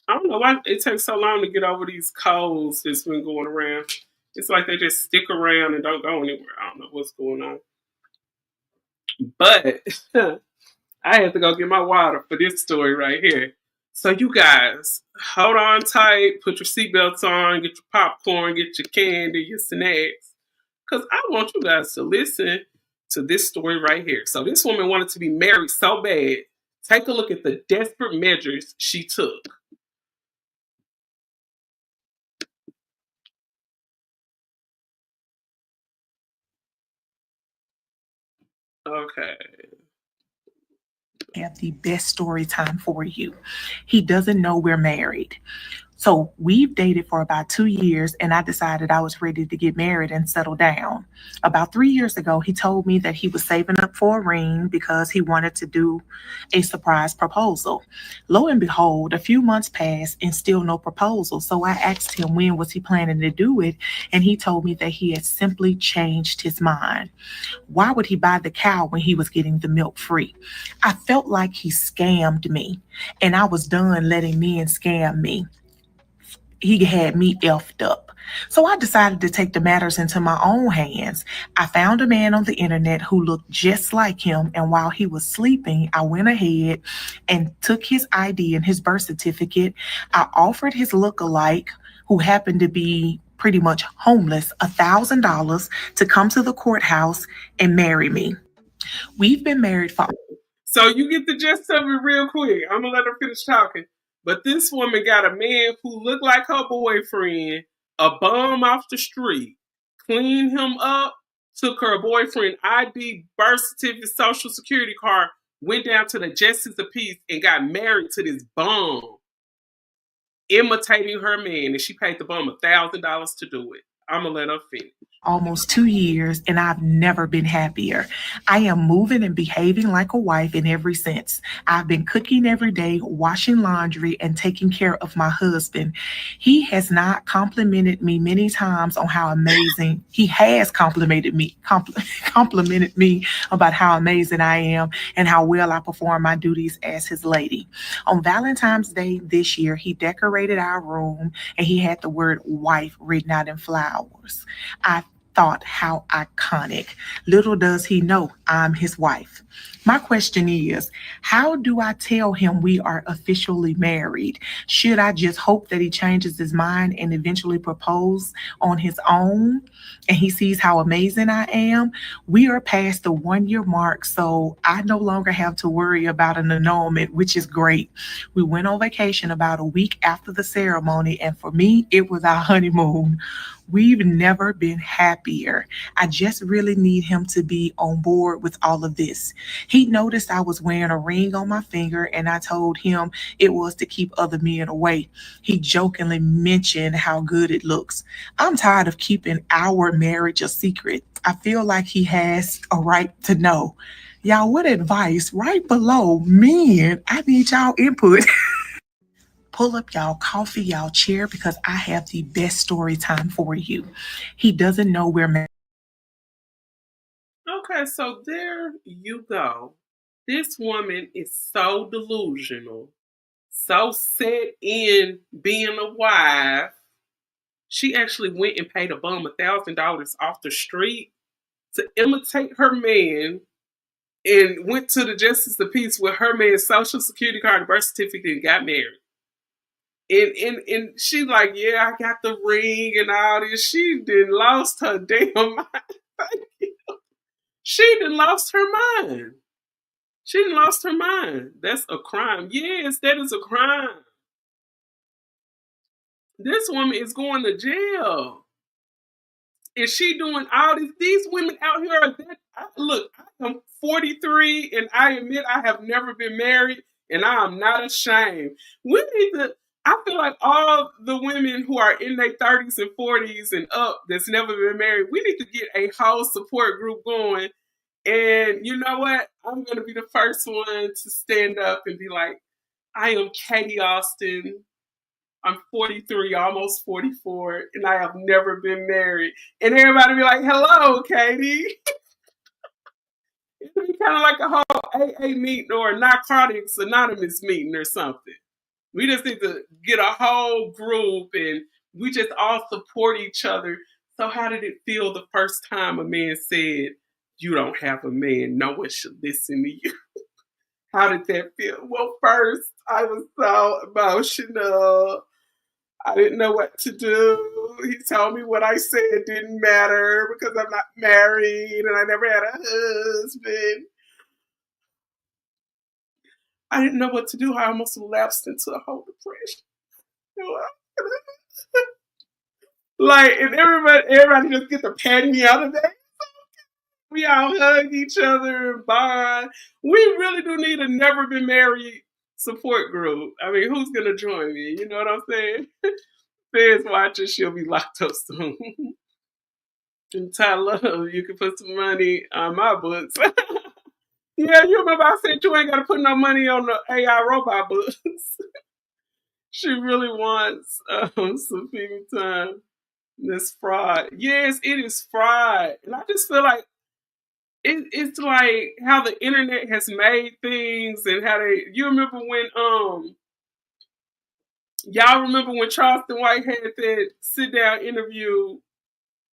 I don't know why it takes so long to get over these colds that's been going around. It's like they just stick around and don't go anywhere. I don't know what's going on. But I had to go get my water for this story right here. So you guys, hold on tight, put your seatbelts on, get your popcorn, get your candy, your snacks. Because I want you guys to listen to this story right here. So this woman wanted to be married so bad. Take a look at the desperate measures she took. Okay. Have the best story time for you. He doesn't know we're married. So we've dated for about 2 years, and I decided I was ready to get married and settle down. About 3 years ago, he told me that he was saving up for a ring because he wanted to do a surprise proposal. Lo and behold, a few months passed and still no proposal. So I asked him when was he planning to do it, and he told me that he had simply changed his mind. Why would he buy the cow when he was getting the milk free? I felt like he scammed me, and I was done letting men scam me. He had me effed up. So I decided to take the matters into my own hands. I found a man on the internet who looked just like him, and while he was sleeping, I went ahead and took his ID and his birth certificate. I offered his look-alike, who happened to be pretty much homeless, $1,000 to come to the courthouse and marry me. We've been married for So you get the gist of it real quick. I'm gonna let her finish talking. But this woman got a man who looked like her boyfriend, a bum off the street, cleaned him up, took her boyfriend ID, birth certificate, social security card, went down to the Justice of Peace and got married to this bum, imitating her man, and she paid the bum $1,000 to do it. I'm gonna let her finish. almost 2 years, and I've never been happier. I am moving and behaving like a wife in every sense. I've been cooking every day, washing laundry, and taking care of my husband. He has not complimented me many times on how amazing he has complimented me about how amazing I am and how well I perform my duties as his lady. On Valentine's Day this year, he decorated our room and he had the word wife written out in flowers. I thought, how iconic. Little does he know I'm his wife. My question is, how do I tell him we are officially married? Should I just hope that he changes his mind and eventually propose on his own and he sees how amazing I am? We are past the 1 year mark, so I no longer have to worry about an annulment, which is great. We went on vacation about a week after the ceremony, and for me, it was our honeymoon. We've never been happier. I just really need him to be on board with all of this. He noticed I was wearing a ring on my finger, and I told him it was to keep other men away. He jokingly mentioned how good it looks. I'm tired of keeping our marriage a secret. I feel like he has a right to know. Y'all, what advice? Right below, men, I need y'all input. Pull up y'all coffee, y'all chair, because I have the best story time for you. He doesn't know we're married. Okay, so there you go. This woman is so delusional, so set in being a wife. She actually went and paid a bum $1,000 off the street to imitate her man and went to the Justice of Peace with her man's social security card and birth certificate and got married. And she like, yeah, I got the ring and all this. She did lost her damn mind. She done lost her mind. She done lost her mind. That's a crime. Yes, that is a crime. This woman is going to jail. And she doing all this. These women out here are that. Look, I am 43 and I admit I have never been married and I am not ashamed. We need to, I feel like all the women who are in their 30s and 40s and up that's never been married, we need to get a whole support group going. And you know what? I'm going to be the first one to stand up and be like, I am Katie Austin. I'm 43, almost 44, and I have never been married. And everybody be like, hello, Katie. It'd be kind of like a whole AA meeting or a Narcotics Anonymous meeting or something. We just need to get a whole group and we just all support each other. So how did it feel the first time a man said, you don't have a man, no one should listen to you? How did that feel? Well, first, I was so emotional. I didn't know what to do. He told me what I said didn't matter because I'm not married and I never had a husband. I didn't know what to do. I almost lapsed into a whole depression. Like, and everybody just get to pat me out of that. We all hug each other and bond. We really do need a never been married support group. I mean, who's gonna join me? You know what I'm saying? Fans watching, she'll be locked up soon. And Ty Love, you can put some money on my books. Yeah, you remember I said you ain't gotta put no money on the AI robot books. She really wants some female time. This fraud. Yes, it is fraud. And I just feel like it's like how the internet has made things and how they you remember when y'all remember when Charleston White had that sit down interview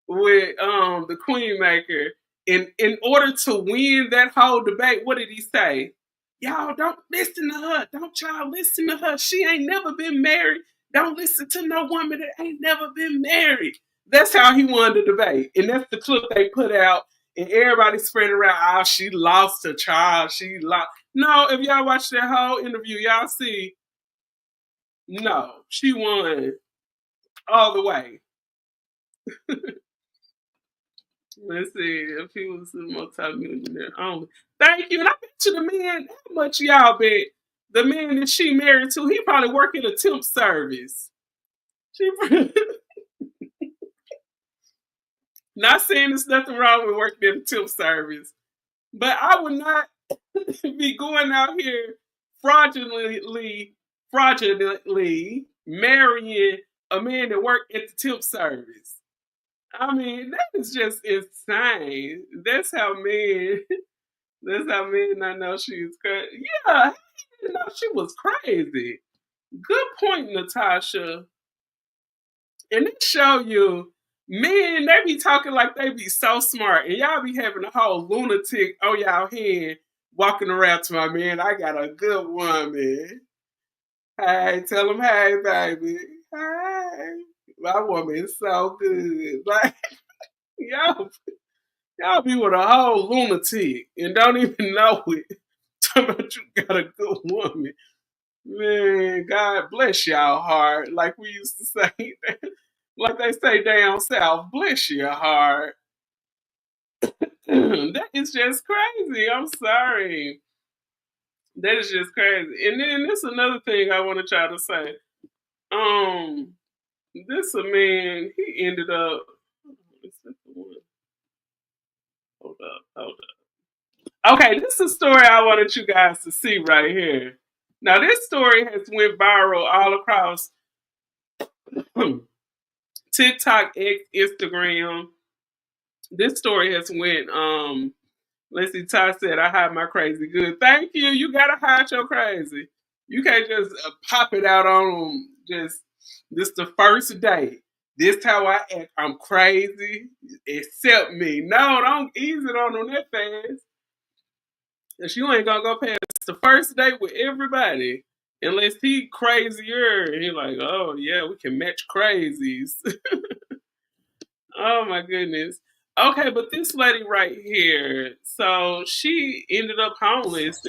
with the Queen Maker. In order to win that whole debate, what did he say? Y'all don't listen to her. Don't y'all listen to her. She ain't never been married. Don't listen to no woman that ain't never been married. That's how he won the debate. And that's the clip they put out. And everybody spread around, oh, she lost her child. She lost. No, if y'all watch that whole interview, y'all see, no, she won all the way. Let's see if he was a multi-millionaire only. Thank you. And I bet you the man, how much y'all bet the man that she married to, he probably work at a temp service. She not saying there's nothing wrong with working at a temp service, but I would not be going out here fraudulently marrying a man that worked at the temp service. I mean, that is just insane. That's how men I know she was crazy. Yeah, I didn't know she was crazy. Good point, Natasha. And it show you, men, they be talking like they be so smart, and y'all be having a whole lunatic on y'all hand walking around to my man. I got a good woman. Hey, tell him, hey, baby. Hey, my woman is so good. Like, y'all be with a whole lunatic and don't even know it. Talking about you got a good woman. Man, God bless y'all heart. Like we used to say, like they say down south, bless your heart. That is just crazy. I'm sorry. That is just crazy. And then this is another thing I want to try to say. This a man, he ended up. Hold up. Okay, this is a story I wanted you guys to see right here. Now, this story has went viral all across TikTok, X, Instagram. This story has went. Let's see. Ty said, "I hide my crazy good." Thank you. You gotta hide your crazy. You can't just pop it out on them. Just this the first day. This how I act. I'm crazy. Accept me. No, don't ease it on them that fast. Cause you ain't gonna go past the first date with everybody. Unless he crazier. And he like, oh yeah, we can match crazies. Oh my goodness. Okay, but this lady right here, so she ended up homeless.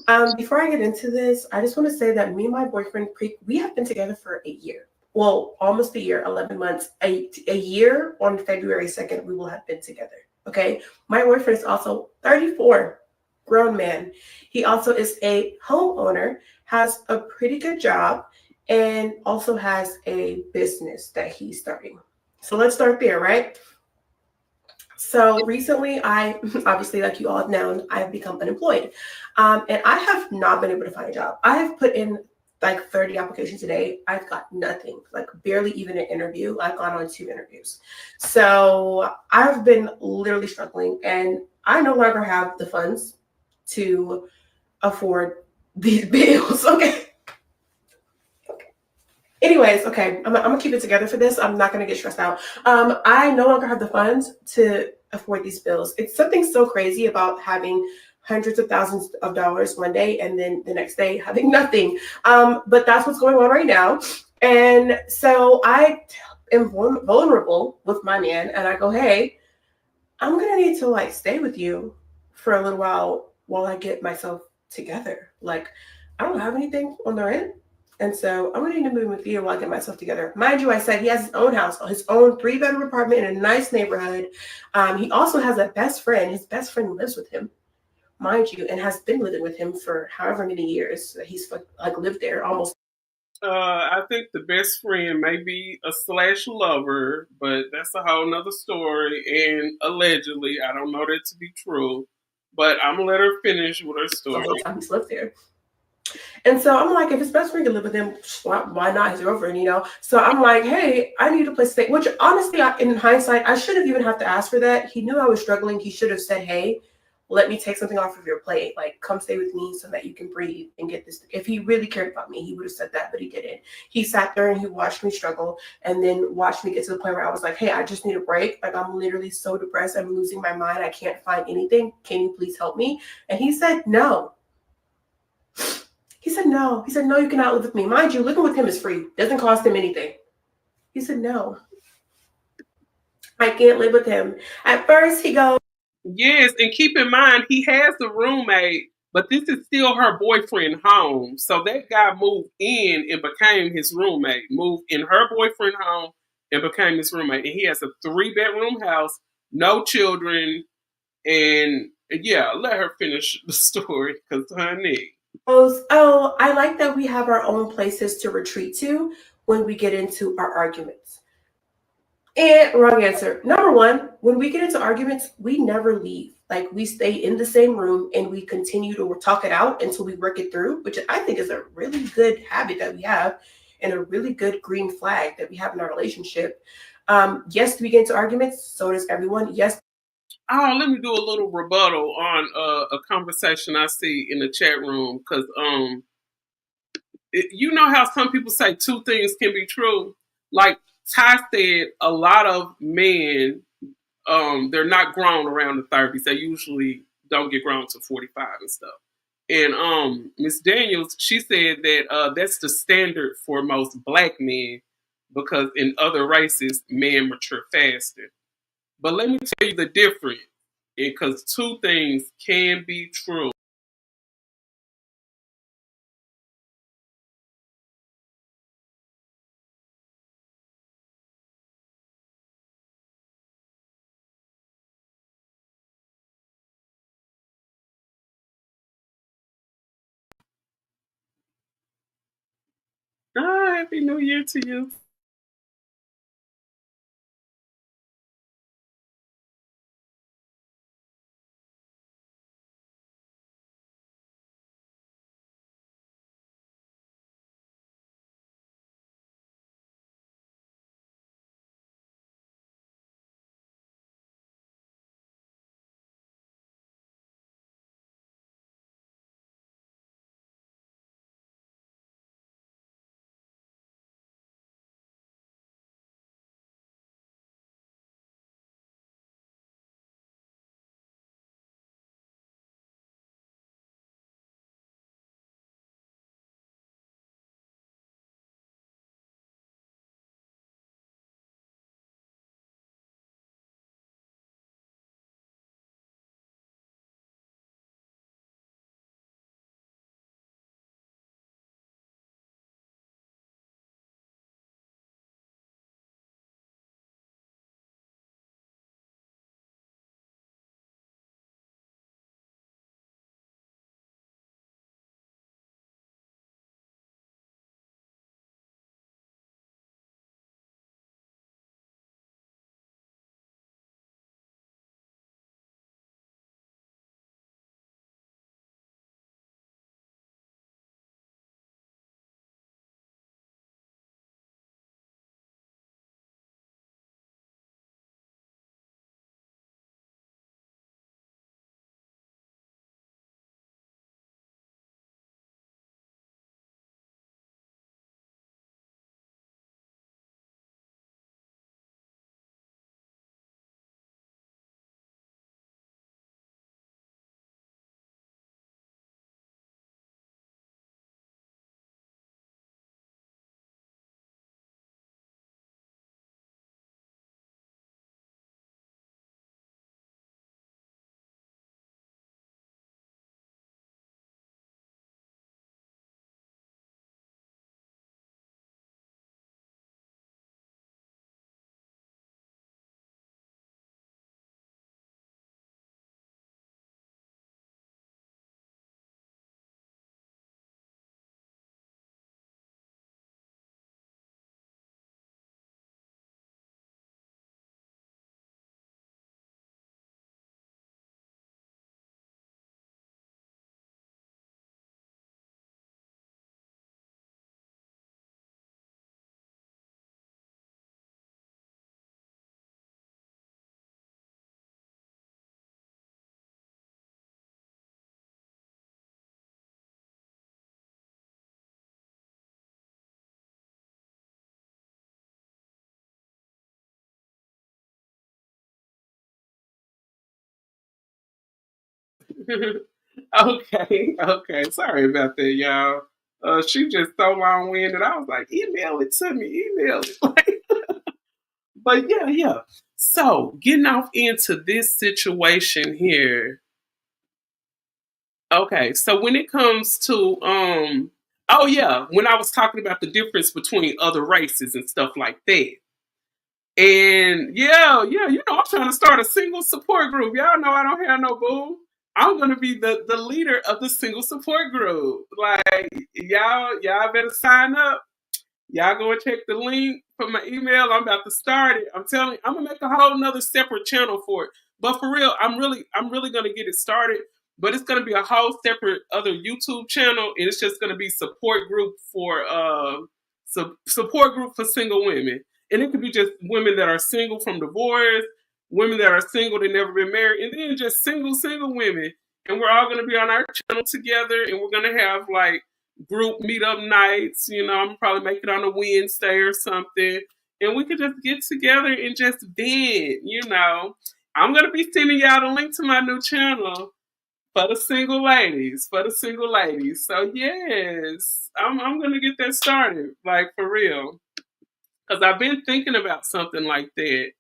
And before I get into this, I just want to say that me and my boyfriend, we have been together for a year. Well, almost a year, 11 months. A year on February 2nd, we will have been together. Okay. My boyfriend is also 34, grown man. He also is a homeowner, has a pretty good job, and also has a business that he's starting. So let's start there, right? So recently, I obviously, like you all know, I have become unemployed, and I have not been able to find a job. I have put in like 30 applications a day. I've got nothing, like barely even an interview. I've gone on 2 interviews. So I've been literally struggling, and I no longer have the funds to afford these bills. Okay. Anyways, okay, I'm gonna keep it together for this. I'm not gonna get stressed out. I no longer have the funds to afford these bills. It's something so crazy about having hundreds of thousands of dollars one day and then the next day having nothing. But that's what's going on right now. And so I am vulnerable with my man, and I go, hey, I'm gonna need to like stay with you for a little while I get myself together. Like, I don't have anything on the rent. And so I'm going to need to move with you while I get myself together. Mind you, I said he has his own house, his own 3-bedroom apartment in a nice neighborhood. He also has a best friend. His best friend lives with him. mind you, and has been living with him for however many years that he's like lived there almost. I think the best friend may be a slash lover, but that's a whole nother story. And allegedly, I don't know that to be true, but I'm gonna let her finish with her The story. whole time he's lived there. And so I'm like, if his best friend can live with him, why not his girlfriend, you know? So I'm like, hey, I need a place to stay. Which honestly, in hindsight, I shouldn't even have to ask for that. He knew I was struggling. He should have said, hey, let me take something off of your plate. Like, come stay with me so that you can breathe and get this. If he really cared about me, he would have said that, but he didn't. He sat there and he watched me struggle and then watched me get to the point where I was like, hey, I just need a break. Like, I'm literally so depressed. I'm losing my mind. I can't find anything. Can you please help me? And he said, no. He said, no. He said, no, you cannot live with me. Mind you, living with him is free. Doesn't cost him anything. He said, no, I can't live with him. At first, he goes, Yes, and keep in mind he has a roommate, but this is still her boyfriend home. So that guy moved in and became his roommate. Moved in her boyfriend home and became his roommate. And he has a 3-bedroom house, no children, and yeah, let her finish the story, because honey. oh, I like that we have our own places to retreat to when we get into our arguments. And wrong answer. Number one, when we get into arguments, we never leave. Like we stay in the same room and we continue to talk it out until we work it through, which I think is a really good habit that we have and a really good green flag that we have in our relationship. Yes, do we get into arguments? So does everyone. Yes. Oh, let me do a little rebuttal on a conversation I see in the chat room, because you know how some people say two things can be true. Like Ty said, a lot of men, they're not grown around the 30s. They usually don't get grown to 45 and stuff. And Miss Daniels, she said that that's the standard for most black men, because in other races, men mature faster. But let me tell you the difference, because two things can be true. Ah, Happy New Year to you. Okay, okay. Sorry about that, y'all. She just so long winded. I was like, email it to me, email it. But yeah, yeah. So getting off into this situation here. Okay, so when it comes to oh yeah, when I was talking about the difference between other races and stuff like that. And yeah, yeah, I'm trying to start a single support group. Y'all know I don't have no boo. I'm gonna be the leader of the single support group. Like y'all better sign up. Y'all go and check the link for my email. I'm about to start it. I'm telling you, I'm gonna make a whole nother separate channel for it. But for real, I'm really gonna get it started. But it's gonna be a whole separate other YouTube channel, and it's just gonna be support group for support group for single women. And it could be just women that are single from divorce, women that are single that never been married, and then just single women. And we're all gonna be on our channel together, and we're gonna have like group meetup nights. I'm probably make it on a Wednesday or something, and we could just get together and just vent. I'm gonna be sending y'all the link to my new channel for the single ladies. For the single ladies. So yes, I'm gonna get that started, like for real, because I've been thinking about something like that.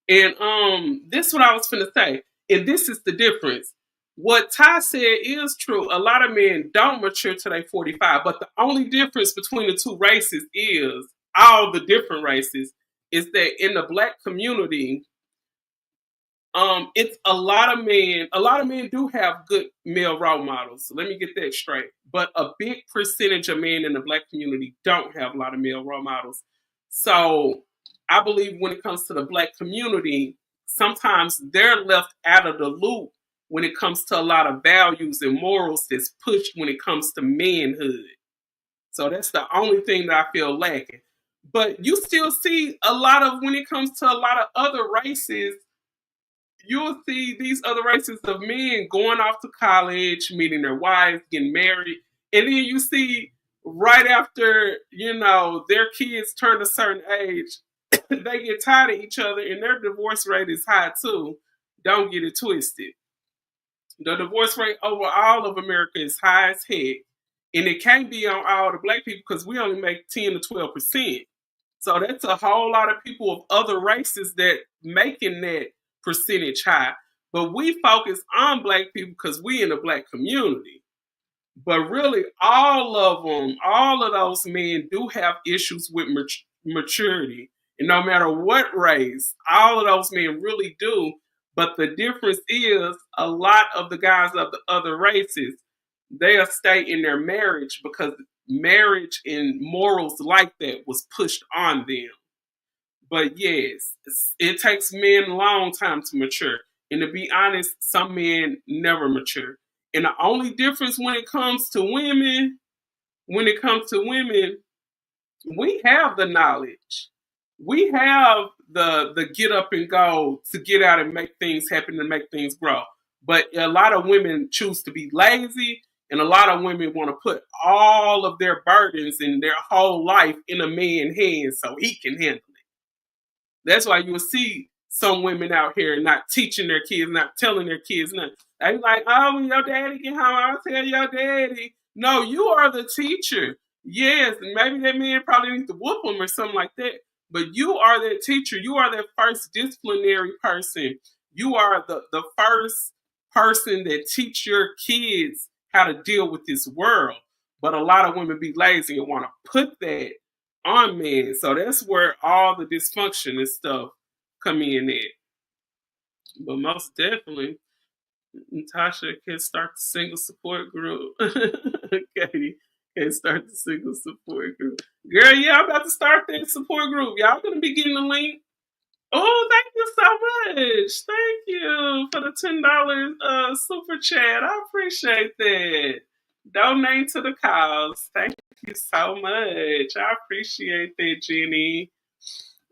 And this is what I was finna say. And this is the difference. What Ty said is true. A lot of men don't mature till they 45. But the only difference between the two races is all the different races is that in the black community, it's a lot of men. A lot of men do have good male role models. So let me get that straight. But a big percentage of men in the black community don't have a lot of male role models. So I believe when it comes to the black community, sometimes they're left out of the loop when it comes to a lot of values and morals that's pushed when it comes to manhood. So that's the only thing that I feel lacking. But you still see a lot of, when it comes to a lot of other races, you'll see these other races of men going off to college, meeting their wives, getting married, and then you see right after their kids turn a certain age, they get tired of each other, and their divorce rate is high too. Don't get it twisted. The divorce rate over all of America is high as heck, and it can't be on all the black people because we only make 10 to 12%. So that's a whole lot of people of other races that making that percentage high. But we focus on black people because we in the black community. But really, all of them, all of those men do have issues with maturity. And no matter what race, all of those men really do. But the difference is a lot of the guys of the other races, they'll stay in their marriage because marriage and morals like that was pushed on them. But yes, it takes men a long time to mature. And to be honest, some men never mature. And the only difference when it comes to women, we have the knowledge. We have the get up and go to get out and make things happen and make things grow. But a lot of women choose to be lazy, and a lot of women want to put all of their burdens and their whole life in a man's hands so he can handle it. That's why you will see some women out here not teaching their kids, not telling their kids nothing. They like, oh, when your daddy get home, I'll tell your daddy. No, you are the teacher. Yes, and maybe that man probably needs to whoop him or something like that. But you are that teacher. You are that first disciplinary person. You are the first person that teach your kids how to deal with this world. But a lot of women be lazy and want to put that on men. So that's where all the dysfunction and stuff come in at. But most definitely, Natasha can start the single support group. Katie can start the single support group. Girl, yeah, I'm about to start that support group. Y'all gonna be getting the link. Oh, thank you so much. Thank you for the $10 super chat. I appreciate that. Donate to the cause. Thank you so much. I appreciate that, Jenny.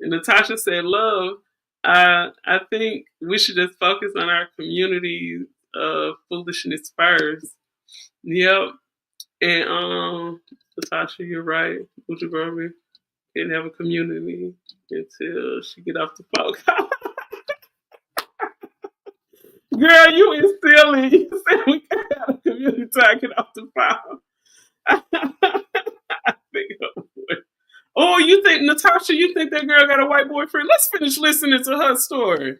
And Natasha said, love, I think we should just focus on our community foolishness first. Yep. And Natasha, you're right. Would you rather can't have a community until she get off the phone? Girl, you is silly. You said we can't have a community talking off the phone. I think, oh, you think, Natasha, you think that girl got a white boyfriend? Let's finish listening to her story.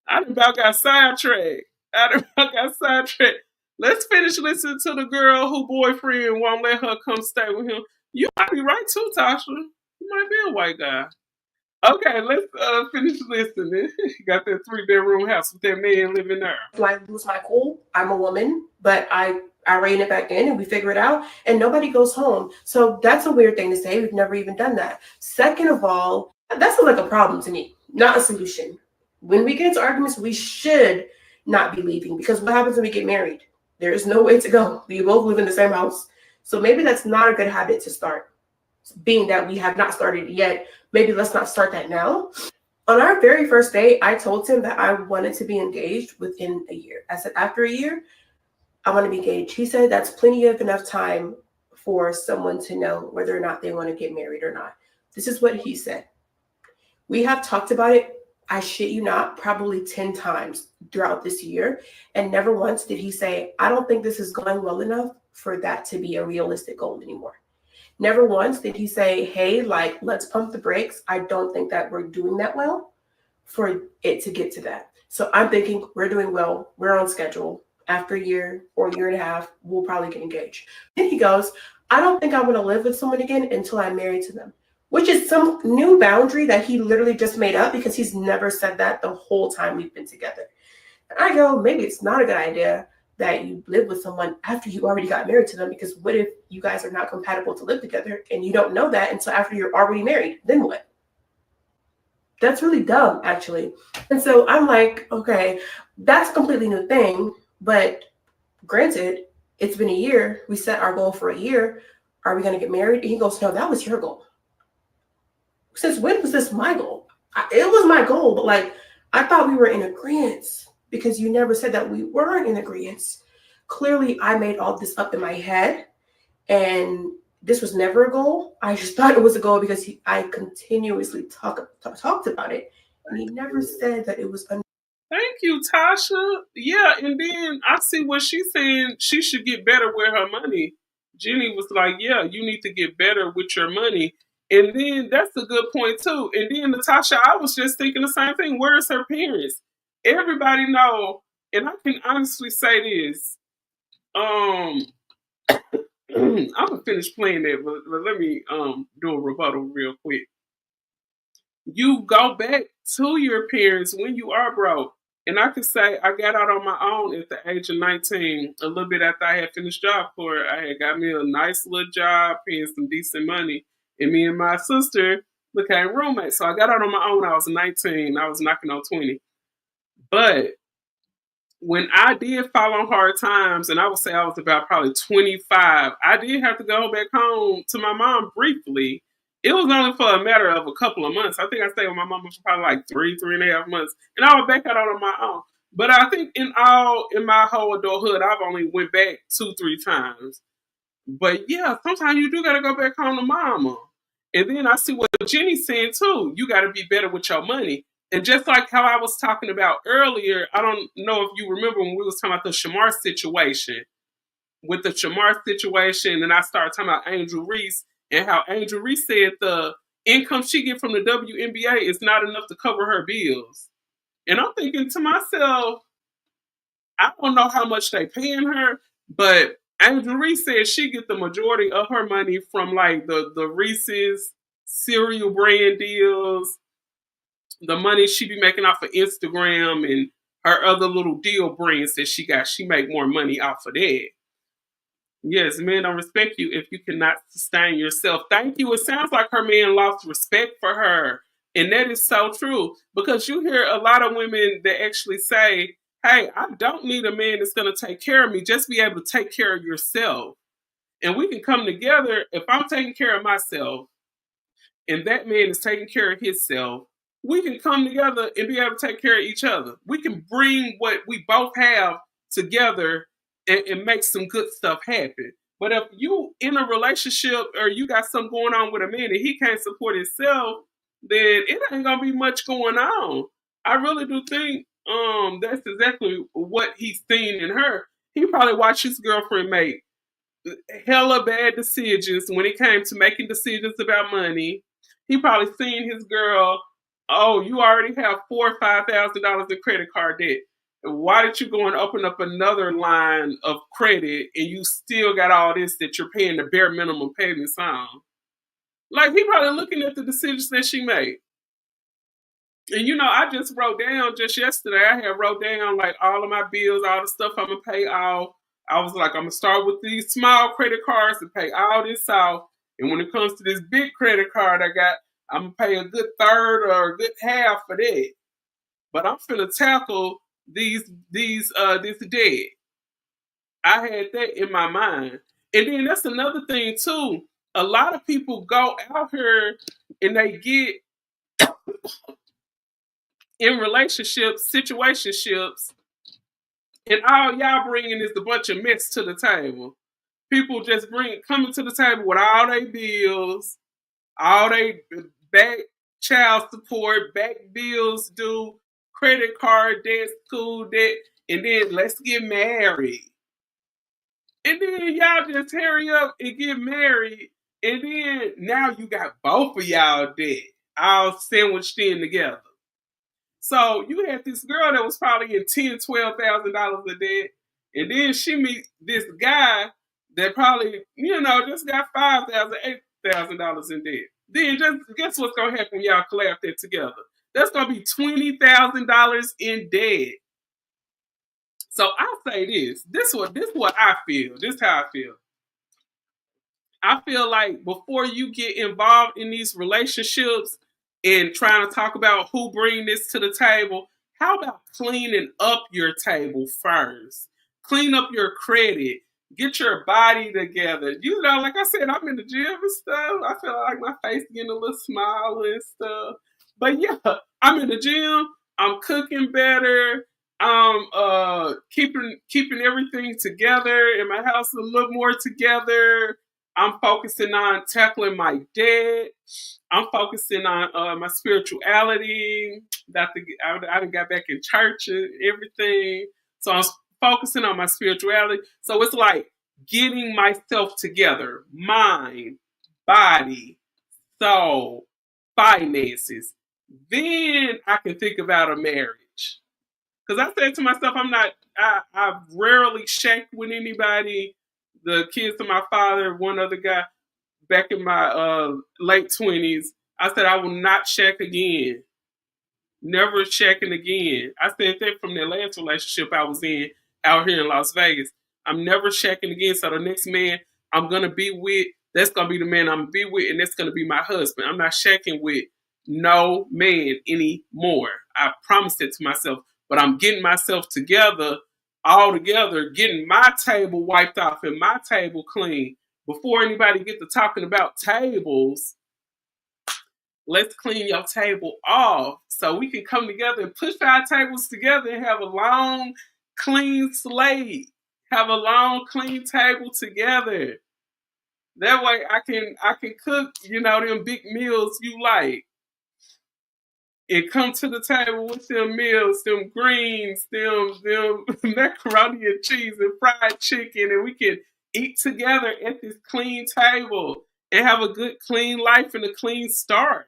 I done about got sidetracked. Let's finish listening to the girl who boyfriend won't let her come stay with him. You might be right too, Tasha. You might be a white guy. Okay, let's finish listening. Got that 3-bedroom house with that man living there. Like lose my cool. I'm a woman, but I rein it back in and we figure it out and nobody goes home. So that's a weird thing to say. We've never even done that. Second of all, that sounds like a problem to me, not a solution. When we get into arguments, we should not be leaving because what happens when we get married? There is no way to go. We both live in the same house. So maybe that's not a good habit to start. Being that we have not started yet, maybe let's not start that now. On our very first date, I told him that I wanted to be engaged within a year. I said, after a year, I want to be engaged. He said that's plenty of enough time for someone to know whether or not they want to get married or not. This is what he said. We have talked about it, I shit you not, probably 10 times throughout this year. And never once did he say, I don't think this is going well enough for that to be a realistic goal anymore. Never once did he say, hey, like, let's pump the brakes. I don't think that we're doing that well for it to get to that. So I'm thinking we're doing well. We're on schedule. After a year or a year and a half, we'll probably get engaged. Then he goes, I don't think I want to live with someone again until I'm married to them, which is some new boundary that he literally just made up because he's never said that the whole time we've been together. And I go, maybe it's not a good idea that you live with someone after you already got married to them, because what if you guys are not compatible to live together and you don't know that until after you're already married? Then what? That's really dumb, actually. And so I'm like, okay, that's a completely new thing. But granted, it's been a year. We set our goal for a year. Are we going to get married? And he goes, no, that was your goal. Since when was this my goal? It was my goal, but like, I thought we were in agreement. Because you never said that we weren't in agreement. Clearly, I made all this up in my head, and this was never a goal. I just thought it was a goal because I continuously talked about it, and he never said that it was. Thank you, Tasha. Yeah, and then I see what she's saying. She should get better with her money. Jenny was like, yeah, you need to get better with your money. And then that's a good point, too. And then, Natasha, I was just thinking the same thing. Where's her parents? Everybody know, and I can honestly say this. I'm gonna finish playing that, but let me do a rebuttal real quick. You go back to your parents when you are broke. And I could say I got out on my own at the age of 19, a little bit after I had finished Job Corps. I had got me a nice little job, paying some decent money, and me and my sister became roommates. So I got out on my own. I was 19. I was knocking on 20. But when I did fall on hard times, and I would say I was about probably 25, I did have to go back home to my mom briefly. It was only for a matter of a couple of months. I think I stayed with my mama for probably like 3.5 months, and I was back out on my own. But I think in my whole adulthood, I've only went back 2-3 times. But yeah, sometimes you do got to go back home to mama. And then I see what Jenny's saying too. You got to be better with your money. And just like how I was talking about earlier, I don't know if you remember when we was talking about the Shamar situation. With the Shamar situation, and I started talking about Angel Reese and how Angel Reese said the income she get from the WNBA is not enough to cover her bills. And I'm thinking to myself, I don't know how much they paying her, but Angel Reese said she get the majority of her money from like the Reese's cereal brand deals, the money she be making off of Instagram and her other little deal brands that she got. She make more money off of that. Yes, men don't respect you if you cannot sustain yourself. Thank you. It sounds like her man lost respect for her. And that is so true. Because you hear a lot of women that actually say, hey, I don't need a man that's going to take care of me. Just be able to take care of yourself. And we can come together if I'm taking care of myself and that man is taking care of himself. We can come together and be able to take care of each other. We can bring what we both have together and make some good stuff happen. But if you in a relationship or you got something going on with a man and he can't support himself, then it ain't gonna be much going on. I really do think that's exactly what he's seen in her. He probably watched his girlfriend make hella bad decisions when it came to making decisions about money. He probably seen his girl, oh, you already have $4,000 or $5,000 in credit card debt. Why did you go and open up another line of credit and you still got all this that you're paying the bare minimum payments on? Like, he probably looking at the decisions that she made. And I just wrote down just yesterday, I had wrote down like all of my bills, all the stuff I'm gonna pay off. I was like, I'm gonna start with these small credit cards and pay all this off. And when it comes to this big credit card I got, I'm gonna pay a good third or a good half for that. But I'm finna tackle this debt. I had that in my mind. And then that's another thing too. A lot of people go out here and they get in relationships, situationships, and all y'all bringing is a bunch of mess to the table. People just coming to the table with all their bills, all their back child support, back bills due, credit card debt, school debt, and then let's get married. And then y'all just hurry up and get married, and then now you got both of y'all dead, all sandwiched in together. So you had this girl that was probably in $10,000-$12,000 a debt, and then she meet this guy that probably just got $5,000-$8,000 in debt. Then just guess what's gonna happen when y'all collab that together? That's gonna be $20,000 in debt. So I say this. This what I feel. This how I feel. I feel like before you get involved in these relationships and trying to talk about who bring this to the table, how about cleaning up your table first? Clean up your credit. Get your body together. Like I said, I'm in the gym and stuff. I feel like my face getting a little small and stuff. But yeah, I'm in the gym. I'm cooking better. I'm keeping everything together in my house a little more together. I'm focusing on tackling my debt. I'm focusing on my spirituality. I done got back in church and everything. So I'm focusing on my spirituality. So it's like getting myself together. Mind, body, soul, finances. Then I can think about a marriage. Because I said to myself, I've rarely shacked with anybody. The kids of my father, one other guy, back in my late 20s, I said I will not shack again. Never shacking again. I said that from the last relationship I was in out here in Las Vegas. I'm never shacking again. So the next man I'm going to be with, that's going to be the man I'm going to be with, and that's going to be my husband. I'm not shacking with no man anymore. I promised it to myself. But I'm getting myself together, all together, getting my table wiped off and my table clean. Before anybody get to talking about tables, let's clean your table off so we can come together and push our tables together and have a long, clean slate. Have a long, clean table together. That way I can cook, them big meals you like. And come to the table with them meals, them greens, them macaroni and cheese and fried chicken, and we can eat together at this clean table and have a good clean life and a clean start.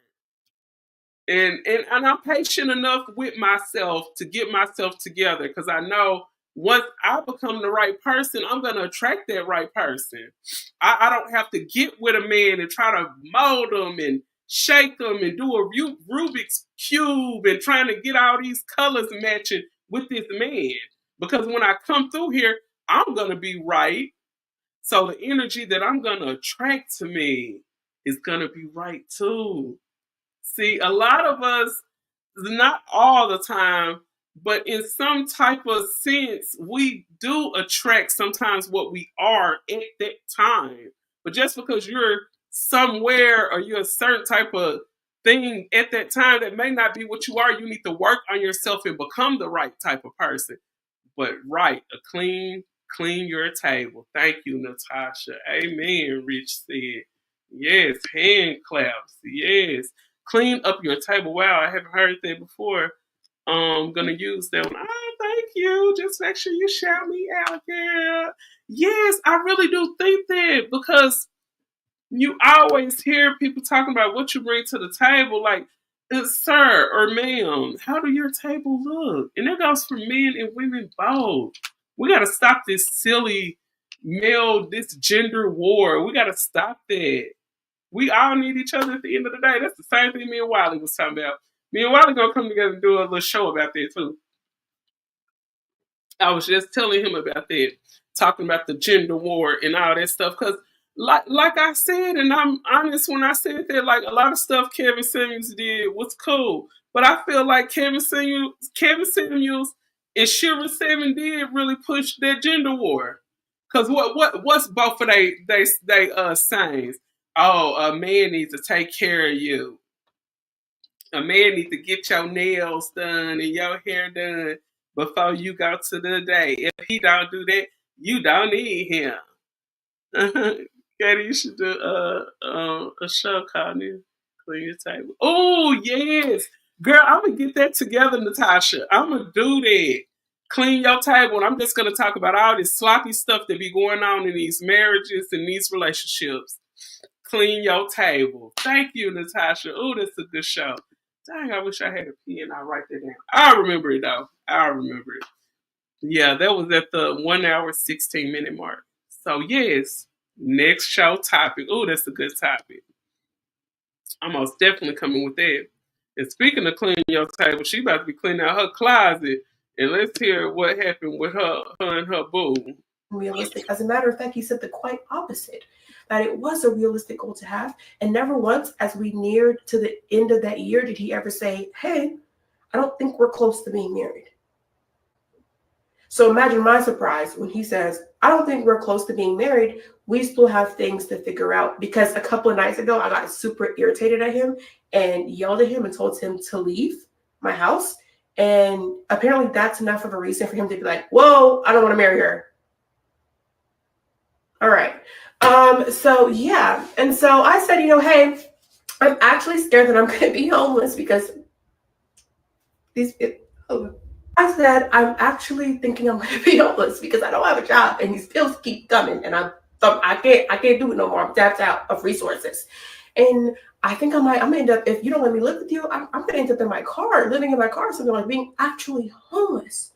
And I'm patient enough with myself to get myself together because I know once I become the right person, I'm gonna attract that right person. I don't have to get with a man and try to mold them and shake them and do a Rubik's Cube and trying to get all these colors matching with this man. Because when I come through here, I'm going to be right. So the energy that I'm going to attract to me is going to be right too. See, a lot of us, not all the time, but in some type of sense, we do attract sometimes what we are at that time. But just because you're somewhere or you're a certain type of thing at that time that may not be what you are, you need to work on yourself and become the right type of person. But clean your table. Thank you, Natasha. Amen, Rich said. Yes, hand claps. Yes. Clean up your table. Wow, I haven't heard that before. Gonna use them. Oh, thank you. Just make sure you shout me out, girl. Yes, I really do think that because you always hear people talking about what you bring to the table, like, sir or ma'am, how do your table look? And that goes for men and women both. We got to stop this silly this gender war. We got to stop that. We all need each other at the end of the day. That's the same thing me and Wiley was talking about. Me and Wiley gonna come together and do a little show about that too. I was just telling him about that, talking about the gender war and all that stuff. Because, like I said, and I'm honest when I said that, like a lot of stuff Kevin Samuels did was cool, but I feel like Kevin Samuels and Shira Seven did really push that gender war. Because what's both of they sayings? Oh, a man needs to take care of you. A man needs to get your nails done and your hair done before you go to the day. If he don't do that, you don't need him. Katie, you should do a show called Clean Your Table. Oh, yes. Girl, I'm going to get that together, Natasha. I'm going to do that. Clean your table. And I'm just going to talk about all this sloppy stuff that be going on in these marriages and these relationships. Clean your table. Thank you, Natasha. Oh, that's a good show. Dang, I wish I had a pen. I'll write that down. I'll remember it, though. I'll remember it. Yeah, that was at the 1 hour, 16-minute mark. So, yes, next show topic. Oh, that's a good topic. I'm most definitely coming with that. And speaking of cleaning your table, she about to be cleaning out her closet. And let's hear what happened with her and her boo. Realistic. As a matter of fact, he said the quite opposite, that it was a realistic goal to have. And never once, as we neared to the end of that year, did he ever say, hey, I don't think we're close to being married. So imagine my surprise when he says, I don't think we're close to being married. We still have things to figure out. Because a couple of nights ago, I got super irritated at him and yelled at him and told him to leave my house. And apparently that's enough of a reason for him to be like, whoa, I don't want to marry her. All right. So yeah. And so I said, hey, I'm actually scared that I'm going to be homeless because I said, I'm actually thinking I'm going to be homeless because I don't have a job and these bills keep coming and I can't do it no more. I'm tapped out of resources. And I think I'm going to end up, if you don't let me live with you, I'm going to end up in my car, living in my car, something like being actually homeless.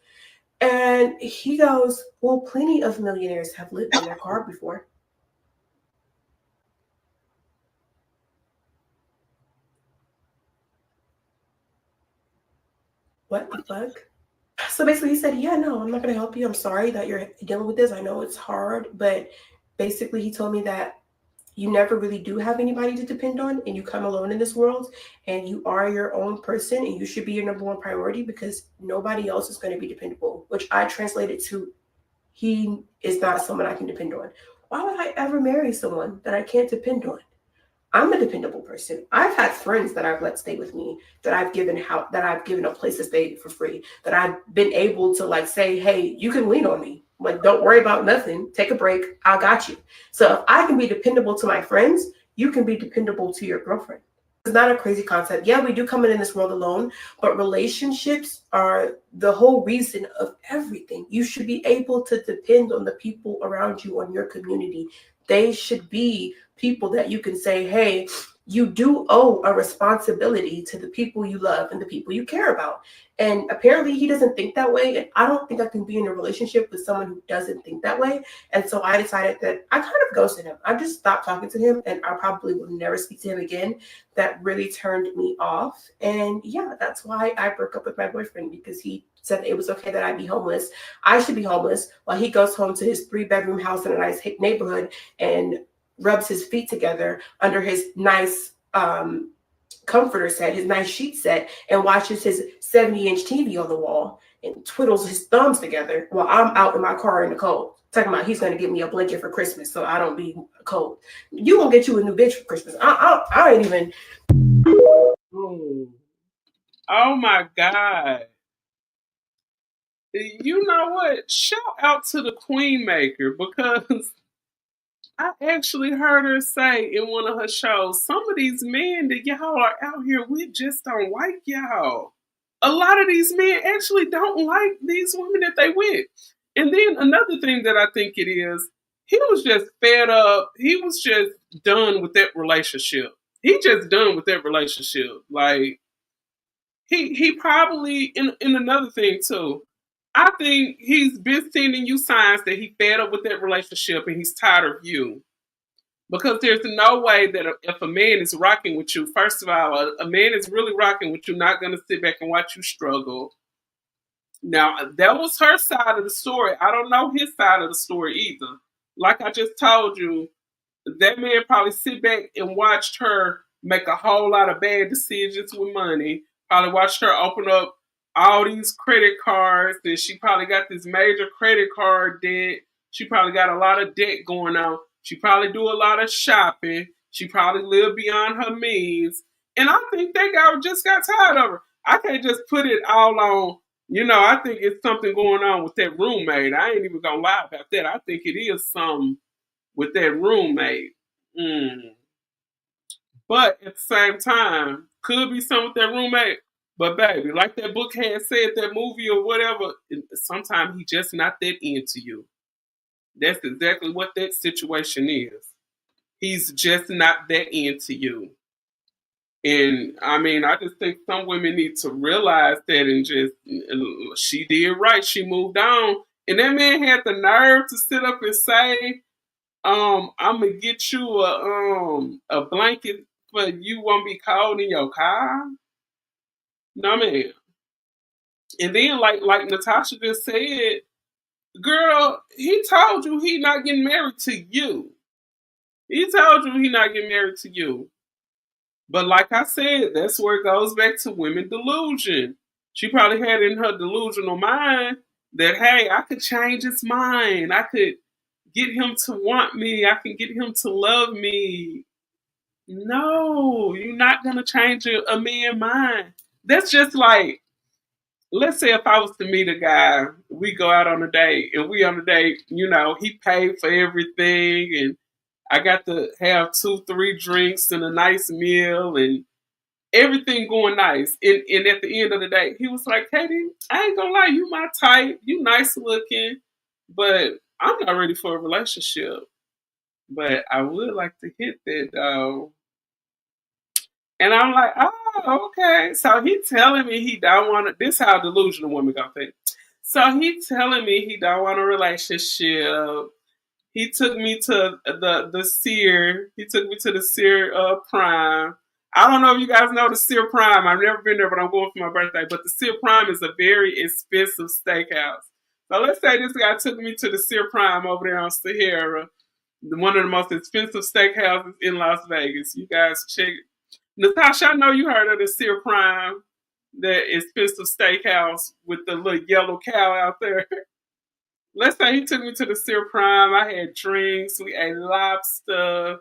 And he goes, well, plenty of millionaires have lived in their car before. What the fuck? So basically he said, yeah, no, I'm not going to help you. I'm sorry that you're dealing with this. I know it's hard, but basically he told me that you never really do have anybody to depend on and you come alone in this world and you are your own person and you should be your number one priority because nobody else is going to be dependable, which I translated to he is not someone I can depend on. Why would I ever marry someone that I can't depend on? I'm a dependable person. I've had friends that I've let stay with me, that I've given a place to stay for free, that I've been able to like say, hey, you can lean on me. Like, don't worry about nothing. Take a break. I got you. So if I can be dependable to my friends, you can be dependable to your girlfriend. It's not a crazy concept. Yeah, we do come in this world alone, but relationships are the whole reason of everything. You should be able to depend on the people around you, on your community. They should be people that you can say, hey, you do owe a responsibility to the people you love and the people you care about. And apparently he doesn't think that way. And I don't think I can be in a relationship with someone who doesn't think that way. And so I decided that I kind of ghosted him. I just stopped talking to him and I probably will never speak to him again. That really turned me off. And yeah, that's why I broke up with my boyfriend, because he said it was okay that I'd be homeless. I should be homeless while he goes home to his 3-bedroom house in a nice neighborhood and rubs his feet together under his nice comforter set, his nice sheet set, and watches his 70-inch TV on the wall and twiddles his thumbs together while I'm out in my car in the cold. Talking about he's going to get me a blanket for Christmas so I don't be cold. You gonna get you a new bitch for Christmas. I ain't even. Oh my God. You know what? Shout out to the Queen Maker, because I actually heard her say in one of her shows, some of these men that y'all are out here with just don't like y'all. a lot of these men actually don't like these women that they with. And then another thing that I think it is, he was just fed up. He was just done with that relationship. He just done with that relationship. Like he probably in another thing too. I think he's been sending you signs that he fed up with that relationship and he's tired of you. Because there's no way that if a man is rocking with you, first of all, a man is really rocking with you, not going to sit back and watch you struggle. Now, that was her side of the story. I don't know his side of the story either. Like I just told you, that man probably sit back and watched her make a whole lot of bad decisions with money. Probably watched her open up all these credit cards. Then she probably got this major credit card debt. She probably got a lot of debt going on. She probably do a lot of shopping. She probably lived beyond her means. And I think that guy just got tired of her. I can't just put it all on, I think it's something going on with that roommate. I ain't even gonna lie about that. I think it is something with that roommate. Mm. But at the same time, could be something with that roommate. But baby, like that book had said, that movie or whatever, sometimes he just not that into you. That's exactly what that situation is. He's just not that into you. And I mean, I just think some women need to realize that and just, she did right. She moved on. And that man had the nerve to sit up and say, I'm gonna get you a blanket for you won't be cold in your car. No man. And then like Natasha just said, girl, he told you he not getting married to you. He told you he not getting married to you. But like I said, that's where it goes back to women delusion. She probably had in her delusional mind that, hey, I could change his mind. I could get him to want me. I can get him to love me. No, you're not going to change a man's mind. That's just like, let's say if I was to meet a guy, we go out on a date and we on a date, he paid for everything and I got to have 2, 3 drinks and a nice meal and everything going nice. And at the end of the day, he was like, Katie, I ain't gonna lie, you my type, you nice looking, but I'm not ready for a relationship. But I would like to hit that though. And I'm like, oh, okay. So he telling me he don't want to, this how delusional women gonna think. So he telling me he don't want a relationship. He took me to the Sear. He took me to the Sear Prime. I don't know if you guys know the Sear Prime. I've never been there, but I'm going for my birthday. But the Sear Prime is a very expensive steakhouse. So let's say this guy took me to the Sear Prime over there on Sahara, one of the most expensive steakhouses in Las Vegas. You guys check it. Natasha, I know you heard of the Sear Prime, that expensive steakhouse with the little yellow cow out there. Let's say he took me to the Sear Prime. I had drinks. We ate lobster.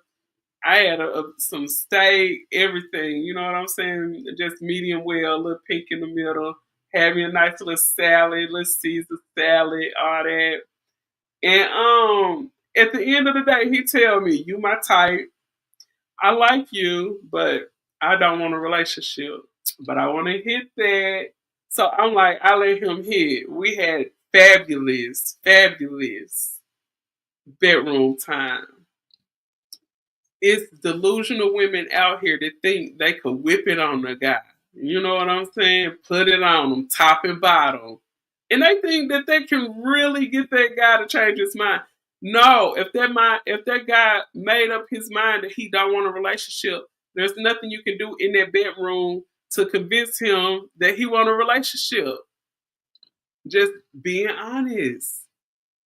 I had some steak, everything. You know what I'm saying? Just medium well, a little pink in the middle. Had me a nice little salad, little Caesar salad, all that. And at the end of the day, he tell me, you my type. I like you, but I don't want a relationship. But I want to hit that. So I'm like, I let him hit. We had fabulous bedroom time. It's delusional women out here that think they could whip it on the guy. You know what I'm saying? Put it on them, top and bottom. And they think that they can really get that guy to change his mind. No, if that guy made up his mind that he don't want a relationship, there's nothing you can do in that bedroom to convince him that he want a relationship. Just being honest.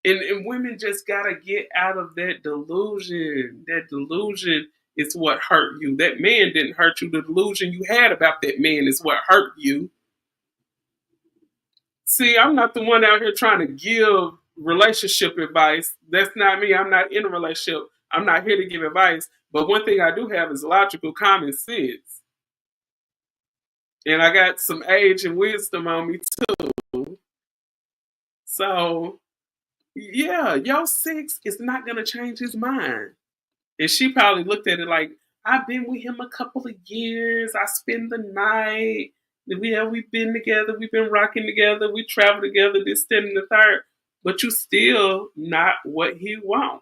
And women just gotta get out of that delusion. That delusion is what hurt you. That man didn't hurt you. The delusion you had about that man is what hurt you. See, I'm not the one out here trying to give relationship advice. That's not me. I'm not in a relationship. I'm not here to give advice. But one thing I do have is logical common sense. And I got some age and wisdom on me too. So yeah, your sex is not gonna change his mind. And she probably looked at it like, I've been with him a couple of years. I spend the night. We've been together, we've been rocking together, we travel together, this, that, and the third. But you still not what he want.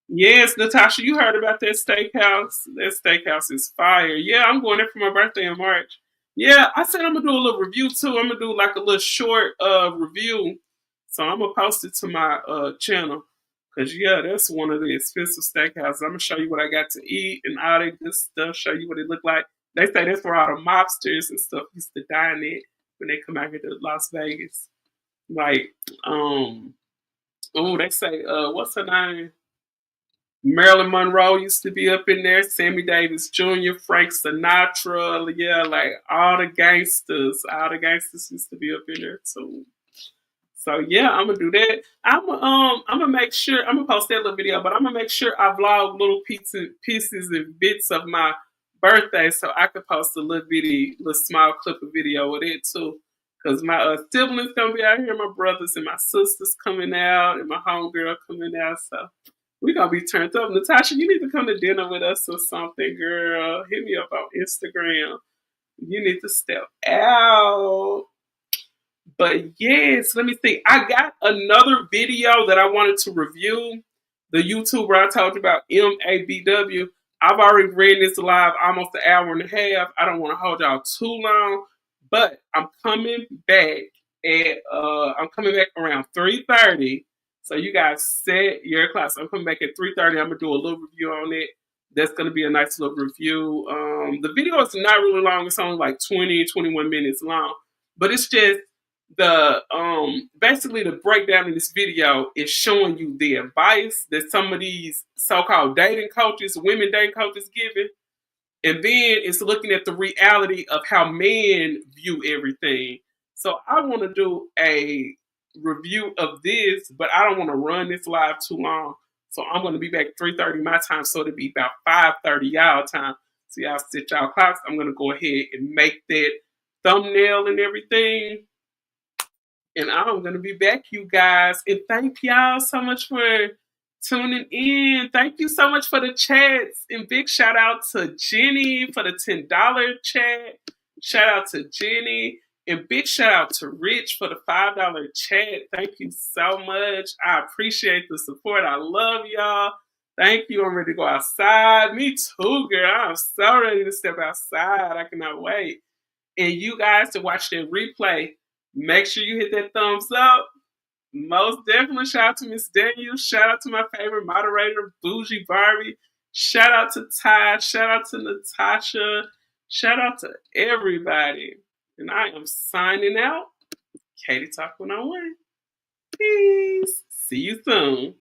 Yes, Natasha, you heard about that steakhouse. That steakhouse is fire. Yeah, I'm going there for my birthday in March. Yeah, I said I'm gonna do a little review too. I'm gonna do like a little short review. So I'm gonna post it to my channel. Cause yeah, that's one of the expensive steakhouses. I'm gonna show you what I got to eat and all that good stuff, show you what it looked like. They say that's where all the mobsters and stuff used to dine at when they come out here to Las Vegas. Like, oh, they say what's her name? Marilyn Monroe used to be up in there, Sammy Davis Jr., Frank Sinatra, yeah, like all the gangsters used to be up in there too. So yeah, I'm gonna do that. I'm gonna make sure I'm gonna post that little video, but I'm gonna make sure I vlog little pieces and bits of my birthday, so I could post a little small clip of video with it too. Cause my siblings gonna be out here, my brothers and my sisters coming out, and my homegirl coming out. So we gonna be turned up. Natasha, you need to come to dinner with us or something, girl. Hit me up on Instagram. You need to step out. But yes, let me see. I got another video that I wanted to review. The YouTuber I told you about, MABW. I've already ran this live almost an hour and a half. I don't want to hold y'all too long, but I'm coming back around 3:30. So you guys set your class. I'm coming back at 3:30. I'm gonna do a little review on it. That's gonna be a nice little review. The video is not really long. It's only like 20-21 minutes long, but it's just the basically the breakdown in this video is showing you the advice that some of these so-called dating coaches, women dating coaches giving, and then it's looking at the reality of how men view everything. So I want to do a review of this, but I don't want to run this live too long. So I'm going to be back 3:30 my time, so it'll be about 5:30 y'all time. So y'all set y'all clocks. I'm going to go ahead and make that thumbnail and everything. And I'm going to be back, you guys. And thank y'all so much for tuning in. Thank you so much for the chats. And big shout out to Jenny for the $10 chat. Shout out to Jenny. And big shout out to Rich for the $5 chat. Thank you so much. I appreciate the support. I love y'all. Thank you. I'm ready to go outside. Me too, girl. I'm so ready to step outside. I cannot wait. And you guys to watch the replay, make sure you hit that thumbs up. Most definitely shout out to Miss Daniel. Shout out to my favorite moderator, Bougie Barbie. Shout out to Ty. Shout out to Natasha. Shout out to everybody. And I am signing out. Katie Talk 101. Peace. See you soon.